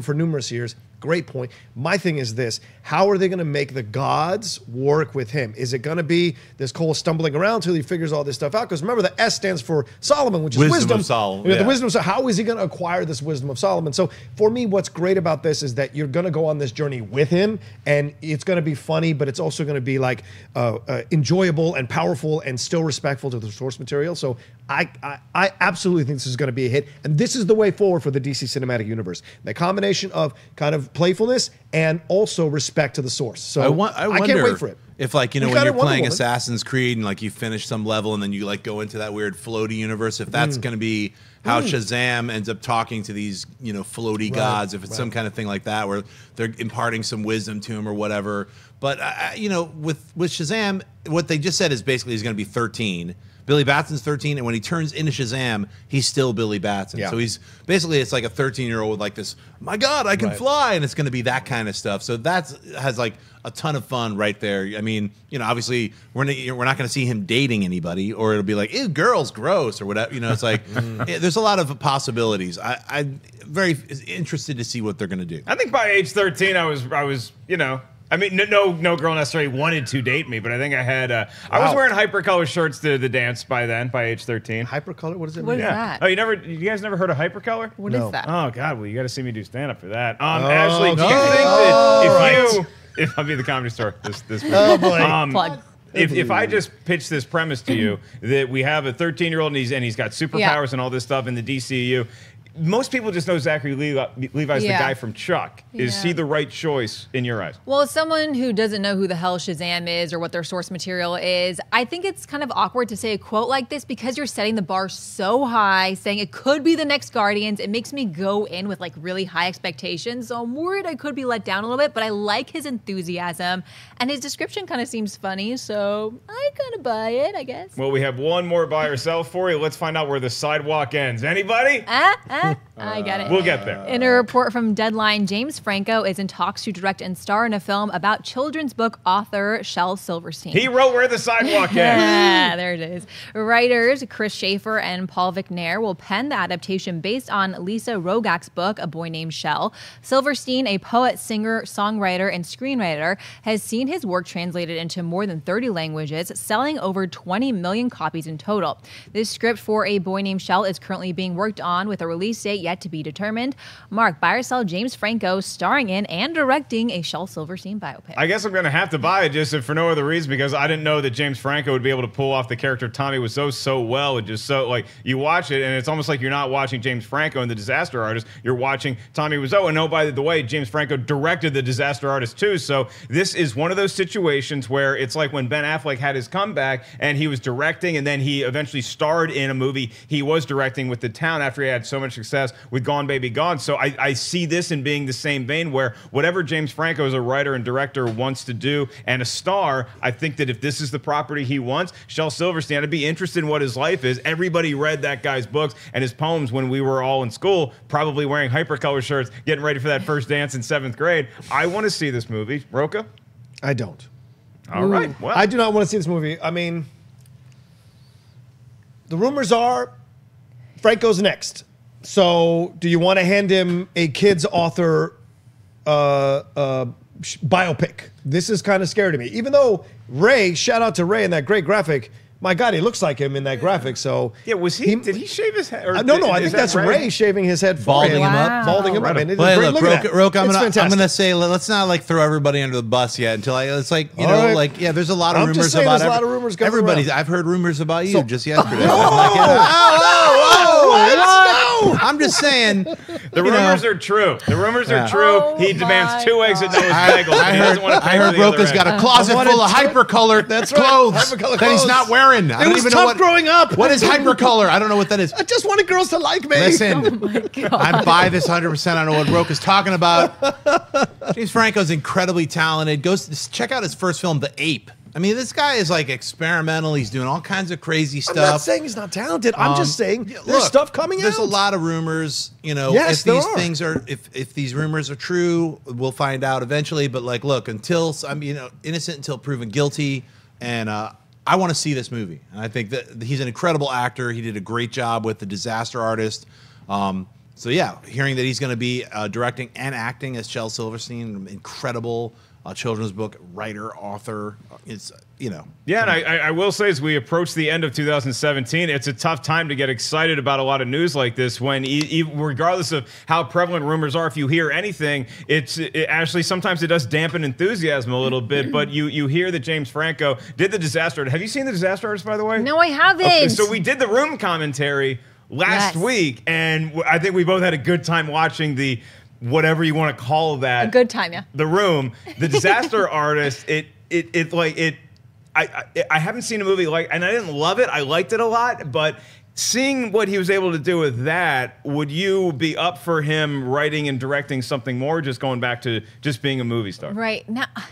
S4: for numerous years. Great point. My thing is this: how are they going to make the gods work with him? Is it going to be this Cole stumbling around till he figures all this stuff out? Because remember, the S stands for Solomon, which is wisdom.
S3: Of Solomon.
S4: The wisdom. So how is he going to acquire this wisdom of Solomon? So for me, what's great about this is that you're going to go on this journey with him, and it's going to be funny, but it's also going to be like enjoyable and powerful and still respectful to the source material. So I absolutely think this is going to be a hit, and this is the way forward for the DC Cinematic Universe. The combination of kind of playfulness and also respect to the source. So I can't wait for it.
S3: If like, when you're playing Assassin's Creed and like you finish some level and then you like go into that weird floaty universe, if that's going to be how Shazam ends up talking to these, floaty gods, if it's some kind of thing like that where they're imparting some wisdom to him or whatever. But, with Shazam, what they just said is basically he's going to be 13. Billy Batson's 13, and when he turns into Shazam, he's still Billy Batson. Yeah. So he's basically, it's like a 13-year-old with like this, my God, I can fly, and it's going to be that kind of stuff. So that has like a ton of fun right there. I mean, obviously we're not going to see him dating anybody, or it'll be like, ew, girls, gross, or whatever. It's like there's a lot of possibilities. I'm very interested to see what they're going to do.
S2: I think by age 13, I was. I mean, no girl necessarily wanted to date me, but I think I had. I was wearing hypercolor shirts to the dance by age 13.
S4: Hypercolor? What does it mean?
S1: What is that?
S2: Oh, you guys never heard of hypercolor?
S1: What is that?
S2: Oh God, well you got to see me do stand up for that. Ashley, do you think that if I'll be the Comedy Store this week?
S4: Oh boy,
S1: plug.
S2: If I just pitch this premise to you that we have a 13-year-old and he's got superpowers and all this stuff in the DCEU. Most people just know Zachary Levi's the guy from Chuck. Is he the right choice in your eyes?
S1: Well, as someone who doesn't know who the hell Shazam is or what their source material is, I think it's kind of awkward to say a quote like this because you're setting the bar so high, saying it could be the next Guardians. It makes me go in with like really high expectations. So I'm worried I could be let down a little bit, but I like his enthusiasm and his description kind of seems funny. So I kind of buy it, I guess.
S2: Well, we have one more buy or sell for you. Let's find out where the sidewalk ends. Anybody?
S1: I get it.
S2: We'll get there.
S1: In a report from Deadline, James Franco is in talks to direct and star in a film about children's book author Shel Silverstein.
S2: He wrote Where the Sidewalk Ends.
S1: Yeah, there it is. Writers Chris Schaefer and Paul Vicknair will pen the adaptation based on Lisa Rogak's book, A Boy Named Shel. Silverstein, a poet, singer, songwriter, and screenwriter, has seen his work translated into more than 30 languages, selling over 20 million copies in total. This script for A Boy Named Shel is currently being worked on with a release date yet to be determined. Mark, buy or sell James Franco starring in and directing a Shel Silverstein biopic?
S2: I guess I'm going to have to buy it just for no other reason because I didn't know that James Franco would be able to pull off the character Tommy Wiseau so well. It just so like you watch it and it's almost like you're not watching James Franco and the Disaster Artist. You're watching Tommy Wiseau. And oh, by the way, James Franco directed the Disaster Artist too. So this is one of those situations where it's like when Ben Affleck had his comeback and he was directing and then he eventually starred in a movie he was directing with The Town after he had so much success with Gone Baby Gone. So I see this in being the same vein where whatever James Franco as a writer and director wants to do and a star, I think that if this is the property he wants, Shel Silverstein, I'd be interested in what his life is. Everybody read that guy's books and his poems when we were all in school, probably wearing hypercolor shirts, getting ready for that first dance in 7th grade. I want to see this movie. Rocha?
S4: I don't.
S2: All right. Well,
S4: I do not want to see this movie. I mean, the rumors are Franco's next. So, do you want to hand him a kids author biopic? This is kind of scary to me. Even though Ray, shout out to Ray in that great graphic. My God, he looks like him in that graphic. So
S2: yeah, was he? Did he shave his head? Or
S4: no, I think that's Ray shaving his head,
S3: balding him up,
S4: balding him up. I mean,
S3: well, look, Rocha, I'm gonna say let's not like throw everybody under the bus yet until it's like like there's a lot of rumors about
S4: there's a lot of rumors going
S3: everybody's.
S4: around.
S3: I've heard rumors about you just yesterday.
S4: Whoa! know.
S3: I'm just saying.
S2: The rumors are true. The rumors are true.
S1: Oh
S2: he demands 2 eggs at Noah's
S3: I
S2: Bagels. and he doesn't want to pay
S3: I
S2: for
S3: heard
S2: the other
S3: Rocha's
S2: egg.
S3: got a closet full of hypercolor clothes
S4: Hypercolor
S3: that he's
S4: clothes.
S3: not wearing. I
S4: It
S3: don't
S4: was
S3: even
S4: tough
S3: know what
S4: growing up.
S3: What is hypercolor? I don't know what that is.
S4: I just wanted girls to like me.
S3: Listen,
S1: Oh my God.
S3: I buy this 100%. I know what Rocha's talking about. James Franco's incredibly talented. Check out his first film, The Ape. I mean, this guy is like experimental. He's doing all kinds of crazy stuff.
S4: I'm not saying he's not talented. I'm just saying there's
S3: Look,
S4: stuff coming
S3: There's
S4: out.
S3: a lot of rumors. You know,
S4: Yes,
S3: if
S4: there
S3: these
S4: are.
S3: things are, if these rumors are true, we'll find out eventually. But like, look, innocent until proven guilty, and I want to see this movie. And I think that he's an incredible actor. He did a great job with The Disaster Artist. So yeah, hearing that he's going to be directing and acting as Shel Silverstein, incredible children's book writer, author. It's
S2: Yeah, and I will say, as we approach the end of 2017, it's a tough time to get excited about a lot of news like this when, regardless of how prevalent rumors are, if you hear anything, actually sometimes it does dampen enthusiasm a little bit, but you hear that James Franco did The Disaster Artist. Have you seen The Disaster Artist, by the way?
S1: No, I haven't.
S2: Okay, so we did the room commentary last
S1: Yes.
S2: week, and I think we both had a good time watching the whatever you want to call that.
S1: A good time, yeah.
S2: The Room, The Disaster Artist. I haven't seen a movie like, and I didn't love it. I liked it a lot, but seeing what he was able to do with that, would you be up for him writing and directing something more, or just going back to just being a movie star?
S1: Right.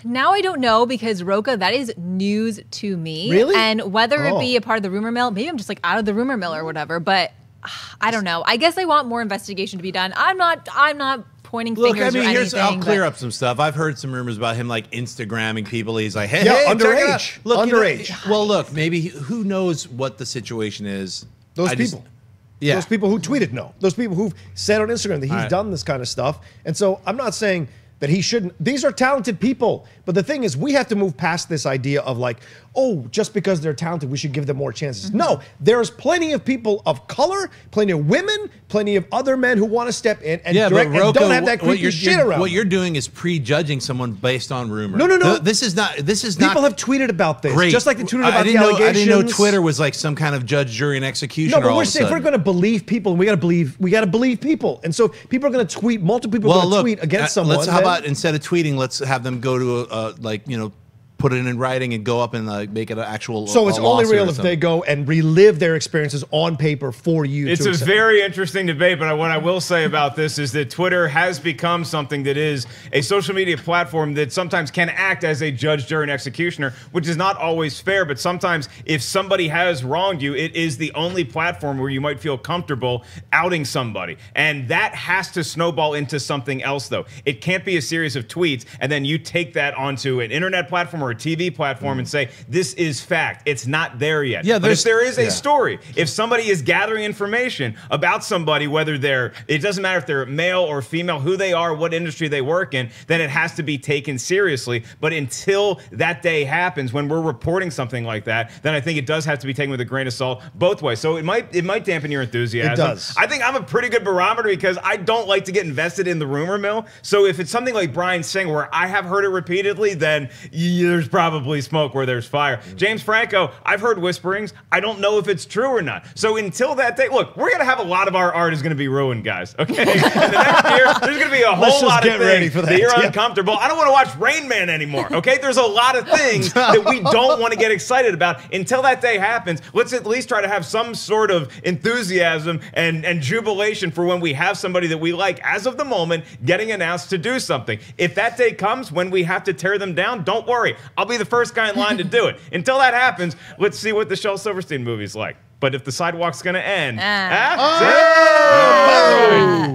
S1: Now I don't know, because Rocha, that is news to me.
S4: Really?
S1: And whether it be
S4: Oh.
S1: a part of the rumor mill, maybe I'm just like out of the rumor mill or whatever, but I don't know. I guess I want more investigation to be done. I'm not pointing
S3: Look,
S1: fingers
S3: I mean,
S1: or anything.
S3: I'll clear
S1: but-
S3: up some stuff. I've heard some rumors about him like Instagramming people. He's like, hey,
S4: Yeah,
S3: hey, check it
S4: underage.
S3: out. Look,
S4: Underage.
S3: well, look, maybe who knows what the situation is.
S4: Those
S3: I just-
S4: people.
S3: Yeah.
S4: Those people who tweeted no. Those people who've said on Instagram that he's
S3: Right.
S4: done this kind of stuff. And so I'm not saying that he shouldn't. These are talented people. But the thing is, we have to move past this idea of like, oh, just because they're talented, we should give them more chances.
S1: Mm-hmm.
S4: No, there's plenty of people of color, plenty of women, plenty of other men who want to step in and direct and
S3: Rocha,
S4: don't have that creepy shit around.
S3: What
S4: them.
S3: you're doing is prejudging someone based on rumor.
S4: No.
S3: This is not.
S4: People have tweeted about this,
S3: great.
S4: just like they tweeted about
S3: I
S4: the
S3: didn't know,
S4: allegations.
S3: I didn't know Twitter was like some kind of judge, jury, and executioner.
S4: No, but
S3: all
S4: we're
S3: of a
S4: saying if we're
S3: sudden.
S4: going to believe people, we got to believe people. And so if people are going to tweet, multiple people are going to tweet against someone.
S3: How
S4: then-
S3: about instead of tweeting, let's have them go to put it in writing and go up and make it an actual.
S4: So it's only
S3: lawsuit
S4: real
S3: or
S4: if
S3: something.
S4: they go and relive their experiences on paper for you.
S2: It's
S4: to
S2: a
S4: accept.
S2: very interesting debate, but what I will say about this is that Twitter has become something that is a social media platform that sometimes can act as a judge, jury, and executioner, which is not always fair, but sometimes if somebody has wronged you, it is the only platform where you might feel comfortable outing somebody. And that has to snowball into something else, though. It can't be a series of tweets, and then you take that onto an internet platform or a TV platform and say, this is fact. It's not there yet.
S3: Yeah,
S2: but if there is a
S3: yeah.
S2: story, if somebody is gathering information about somebody, whether it doesn't matter if they're male or female, who they are, what industry they work in, then it has to be taken seriously. But until that day happens, when we're reporting something like that, then I think it does have to be taken with a grain of salt both ways. So it might dampen your enthusiasm.
S4: It does.
S2: I think I'm a pretty good barometer because I don't like to get invested in the rumor mill. So if it's something like Bryan Singer, where I have heard it repeatedly, then there's probably smoke where there's fire. James Franco, I've heard whisperings. I don't know if it's true or not. So until that day, look, we're going to have a lot of our art is going to be ruined, guys. Okay? In the next year, there's going to be a
S4: Let's
S2: whole
S4: just
S2: lot of
S4: get ready
S2: things
S4: for
S2: that
S4: that.
S2: you're
S4: Yeah.
S2: uncomfortable. I don't want to watch Rain Man anymore. Okay? There's a lot of things that we don't want to get excited about. Until that day happens, let's at least try to have some sort of enthusiasm and jubilation for when we have somebody that we like as of the moment getting announced to do something. If that day comes when we have to tear them down, don't worry. I'll be the first guy in line to do it. Until that happens, let's see what the Shel Silverstein movie's like. But if the sidewalk's going to end,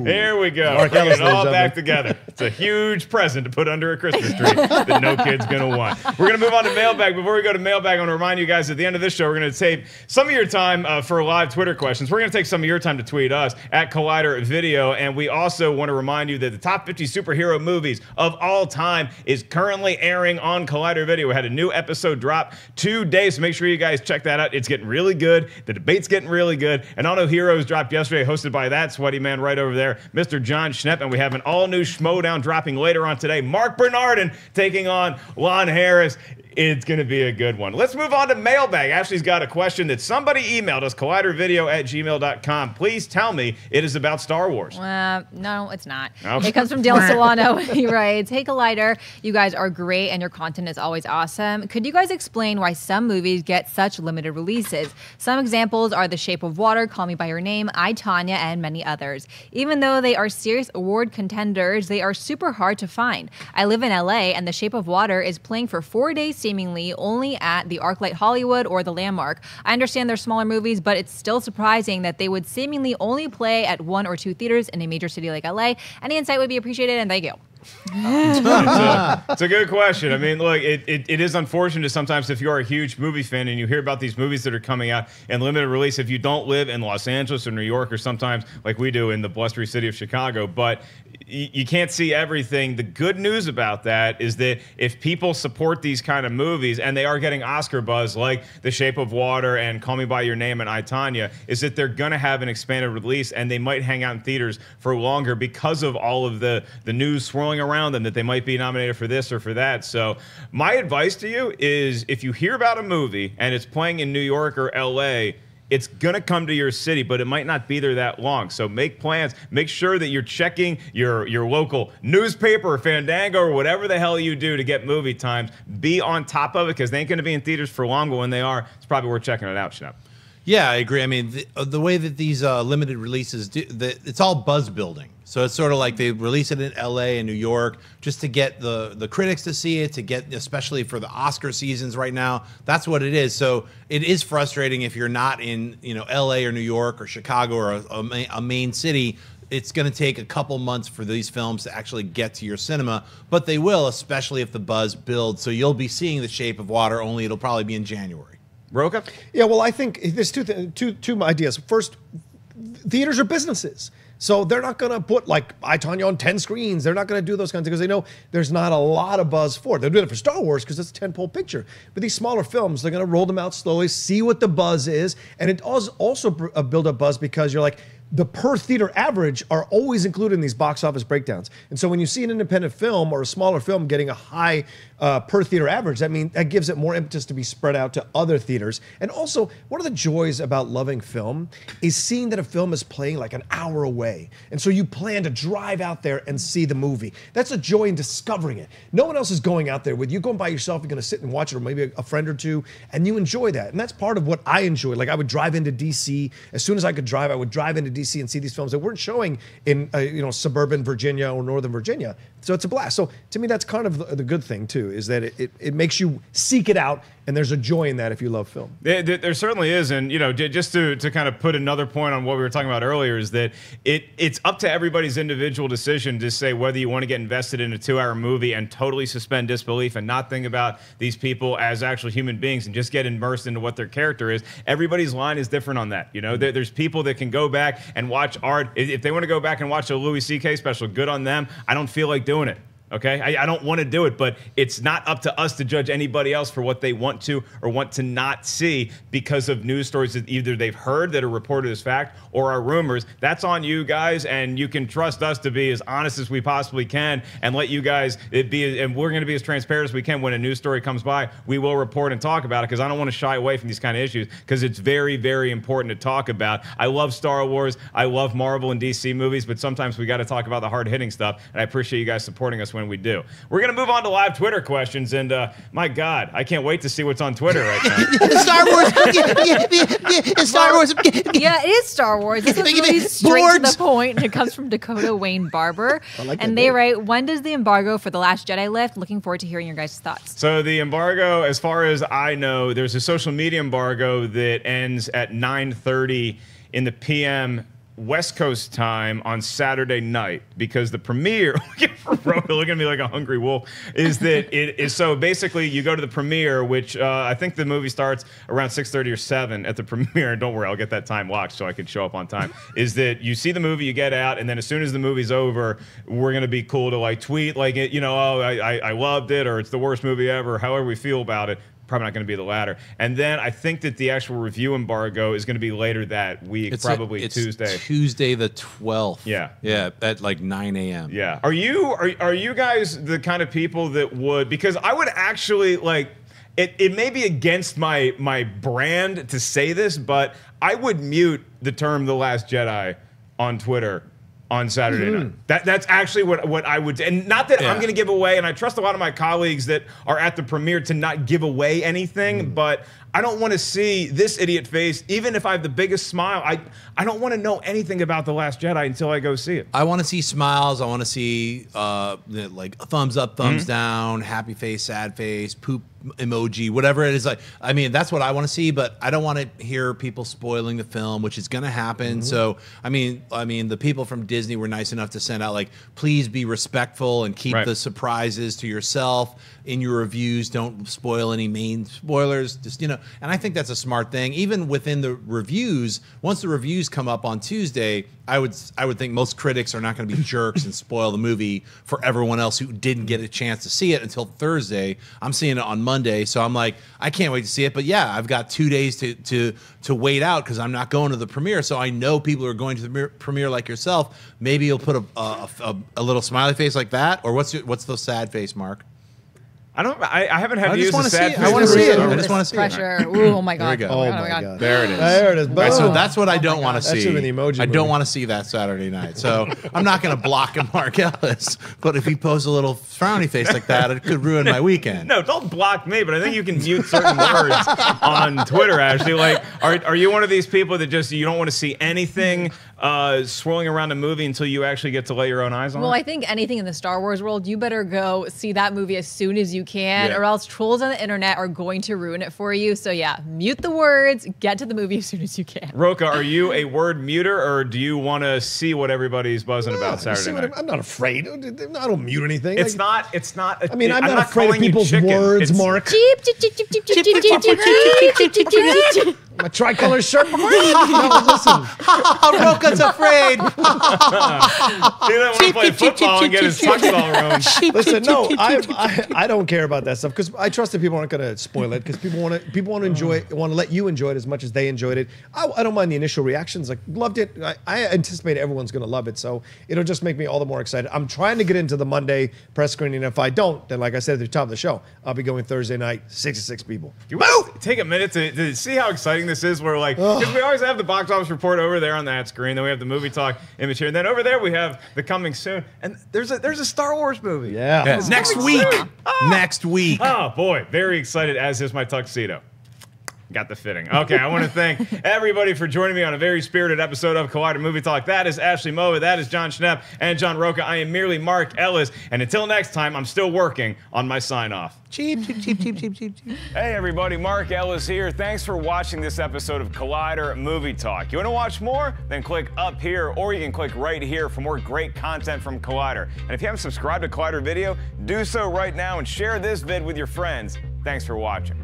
S2: here we go.
S4: Mark
S2: Bring
S4: Ellis,
S2: it all
S4: ladies and
S2: back together. It's a huge present to put under a Christmas tree that no kid's going to want. We're going to move on to Mailbag. Before we go to Mailbag, I want to remind you guys at the end of this show, we're going to take some of your time for live Twitter questions. We're going to take some of your time to tweet us at Collider Video. And we also want to remind you that the top 50 superhero movies of all time is currently airing on Collider Video. We had a new episode drop today, so make sure you guys check that out. It's getting really good. The debate's getting really good. And All No Heroes dropped yesterday, hosted by that sweaty man right over there, Mr. Jon Schnepp. And we have an all-new Schmodown dropping later on today. Mark Bernardin taking on Lon Harris. It's going to be a good one. Let's move on to Mailbag. Ashley's got a question that somebody emailed us, collidervideo@gmail.com. Please tell me it is about Star Wars.
S1: No, it's not.
S2: Okay.
S1: It comes from Dale Solano. He writes, "Hey, Collider, you guys are great and your content is always awesome. Could you guys explain why some movies get such limited releases? Some examples are The Shape of Water, Call Me By Your Name, I, Tonya, and many others. Even though they are serious award contenders, they are super hard to find. I live in LA and The Shape of Water is playing for 4 days seemingly only at the ArcLight Hollywood or the Landmark. I understand they're smaller movies, but it's still surprising that they would seemingly only play at 1 or 2 theaters in a major city like LA. Any insight would be appreciated, and thank you."
S2: It's a good question. I mean, look, it is unfortunate sometimes if you're a huge movie fan and you hear about these movies that are coming out in limited release, if you don't live in Los Angeles or New York or sometimes like we do in the blustery city of Chicago, but you can't see everything. The good news about that is that if people support these kind of movies and they are getting Oscar buzz like The Shape of Water and Call Me By Your Name and I, Tonya, is that they're going to have an expanded release and they might hang out in theaters for longer because of all of the news swirling around them that they might be nominated for this or for that. So my advice to you is if you hear about a movie and it's playing in New York or LA, it's going to come to your city, but it might not be there that long. So make plans. Make sure that you're checking your local newspaper or Fandango or whatever the hell you do to get movie times. Be on top of it because they ain't going to be in theaters for long, but when they are, it's probably worth checking it out, Schnepp.
S3: Yeah, I agree. I mean, the way that these limited releases do, it's all buzz building. So it's sort of like they release it in LA and New York just to get the critics to see it, to get, especially for the Oscar seasons right now. That's what it is. So it is frustrating if you're not in, LA or New York or Chicago or a main city. It's going to take a couple months for these films to actually get to your cinema, but they will, especially if the buzz builds. So you'll be seeing The Shape of Water, only it'll probably be in January.
S2: Rocha?
S4: Yeah, well, I think there's two ideas. First, theaters are businesses. So they're not going to put like I, Tonya on 10 screens. They're not going to do those kinds of things because they know there's not a lot of buzz for it. They're doing it for Star Wars because it's a tentpole picture. But these smaller films, they're going to roll them out slowly, see what the buzz is. And it does also build up buzz because you're like, the per theater average are always included in these box office breakdowns. And so when you see an independent film or a smaller film getting a high per theater average, that gives it more impetus to be spread out to other theaters. And also, one of the joys about loving film is seeing that a film is playing like an hour away. And so you plan to drive out there and see the movie. That's a joy in discovering it. No one else is going out there with you. Going by yourself, you're going to sit and watch it, or maybe a friend or two, and you enjoy that. And that's part of what I enjoy. Like I would drive into DC. As soon as I could drive, I would drive into DC and see these films that weren't showing in suburban Virginia or northern Virginia. So it's a blast. So to me, that's kind of the good thing too, is that it makes you seek it out, and there's a joy in that if you love film.
S2: There certainly is, and just to kind of put another point on what we were talking about earlier is that it's up to everybody's individual decision to say whether you want to get invested in a 2-hour movie and totally suspend disbelief and not think about these people as actual human beings and just get immersed into what their character is. Everybody's line is different on that. There's people that can go back and watch art. If they want to go back and watch a Louis C.K. special, good on them. I don't feel like doing it. Okay, I don't want to do it, but it's not up to us to judge anybody else for what they want to or want to not see because of news stories that either they've heard that are reported as fact or are rumors. That's on you guys, and you can trust us to be as honest as we possibly can and let you guys be, and we're going to be as transparent as we can when a news story comes by. We will report and talk about it because I don't want to shy away from these kind of issues because it's very, very important to talk about. I love Star Wars. I love Marvel and DC movies, but sometimes we got to talk about the hard-hitting stuff, and I appreciate you guys supporting us when we do. We're going to move on to live Twitter questions, and my God, I can't wait to see what's on Twitter right now.
S3: Star Wars. Star Wars.
S1: Yeah, it is Star Wars. This is really straight to the point. It comes from Dakota Wayne Barber. And they write, when does the embargo for The Last Jedi lift? Looking forward to hearing your guys' thoughts.
S2: So the embargo, as far as I know, there's a social media embargo that ends at 9:30 in the PM West Coast time on Saturday night because the premiere, looking at me like a hungry wolf, is that it is so basically you go to the premiere, which I think the movie starts around 6:30 or 7 at the premiere. Don't worry, I'll get that time locked so I can show up on time. Is that you see the movie, you get out, and then as soon as the movie's over, we're gonna be cool to like tweet like I loved it, or it's the worst movie ever, however we feel about it. Probably not going to be the latter. And then I think that the actual review embargo is going to be later that week, it's Tuesday.
S3: Tuesday the 12th.
S2: Yeah.
S3: Yeah, at like 9 a.m.
S2: Yeah. Are you guys the kind of people that would, because I would actually like, it may be against my brand to say this, but I would mute the term "The Last Jedi" on Twitter on Saturday night. That's actually what I would, and not that I'm going to give away, and I trust a lot of my colleagues that are at the premiere to not give away anything, but I don't want to see this idiot face, even if I have the biggest smile. I don't want to know anything about The Last Jedi until I go see it.
S3: I want to see smiles. I want to see like a thumbs up, thumbs down, happy face, sad face, poop emoji, whatever it is. Like, I mean, that's what I want to see, but I don't want to hear people spoiling the film, which is going to happen. So, I mean, the people from Disney were nice enough to send out like, please be respectful and keep the surprises to yourself in your reviews. Don't spoil any main spoilers. Just, you know, and I think that's a smart thing. Even within the reviews, once the reviews come up on Tuesday, I would think most critics are not going to be jerks and spoil the movie for everyone else who didn't get a chance to see it until Thursday. I'm seeing it on Monday, so I'm like, I can't wait to see it. But yeah, I've got 2 days to wait out because I'm not going to the premiere. So I know people are going to the premiere like yourself. Maybe you'll put a little smiley face like that, or what's the sad face, Mark?
S2: I haven't had to use a sad face.
S3: I want to see it. I just want to see
S1: Pressure.
S3: it.
S1: Oh my god.
S3: There we go.
S1: Oh my god.
S2: There it is.
S4: There it is.
S3: Right, so
S4: Boom.
S3: that's what I don't want to
S4: That
S3: see.
S4: should've been the emoji
S3: I don't
S4: movie.
S3: want to see that Saturday night. So I'm not going to block Mark Ellis. But if he posts a little frowny face like that, it could ruin my weekend.
S2: No, don't block me, but I think you can mute certain words on Twitter, Ashley. Like, are you one of these people that just, you don't want to see anything swirling around a movie until you actually get to lay your own eyes on
S1: Well,
S2: it?
S1: I think anything in the Star Wars world, you better go see that movie as soon as you can, or else trolls on the internet are going to ruin it for you. So yeah, mute the words, get to the movie as soon as you can.
S2: Rocha, are you a word muter, or do you want to see what everybody's buzzing about Saturday night?
S4: I'm not afraid. I don't mute anything.
S2: It's
S4: Like,
S2: not. It's not.
S4: I mean, I'm not afraid of
S2: calling you
S4: people's
S2: chicken.
S4: words,
S2: It's-
S4: Mark.
S1: Cheep, cheep, cheep, cheep, cheep, cheep, cheep, cheep, cheep, cheep, cheep, cheep.
S4: My tricolor shirt. No, listen.
S3: Rocha's afraid.
S2: He doesn't want to play football and get his tuxedo ruined.
S4: Listen, no, I don't care about that stuff because I trust that people aren't going to spoil it because people want to enjoy it, want to let you enjoy it as much as they enjoyed it. I don't mind the initial reactions. Like, loved it. I anticipate everyone's going to love it, so it'll just make me all the more excited. I'm trying to get into the Monday press screening. If I don't, then like I said at the top of the show, I'll be going Thursday night, 6 to 6 people.
S2: You want to take a minute to see how exciting this is? We're like, because we always have the box office report over there on that screen, then we have the movie talk image here, and then over there we have the coming soon, and there's a Star Wars movie.
S4: Yeah.
S3: Yes. Next week. Next week.
S2: Oh boy, very excited, as is my tuxedo. Got the fitting. Okay, I want to thank everybody for joining me on a very spirited episode of Collider Movie Talk. That is Ashley Mova, that is Jon Schnepp, and John Rocha. I am merely Mark Ellis, and until next time, I'm still working on my sign-off.
S3: Cheap, cheap, cheap, cheap, cheap, cheap, cheap.
S2: Hey everybody, Mark Ellis here. Thanks for watching this episode of Collider Movie Talk. You want to watch more? Then click up here, or you can click right here for more great content from Collider. And if you haven't subscribed to Collider Video, do so right now and share this vid with your friends. Thanks for watching.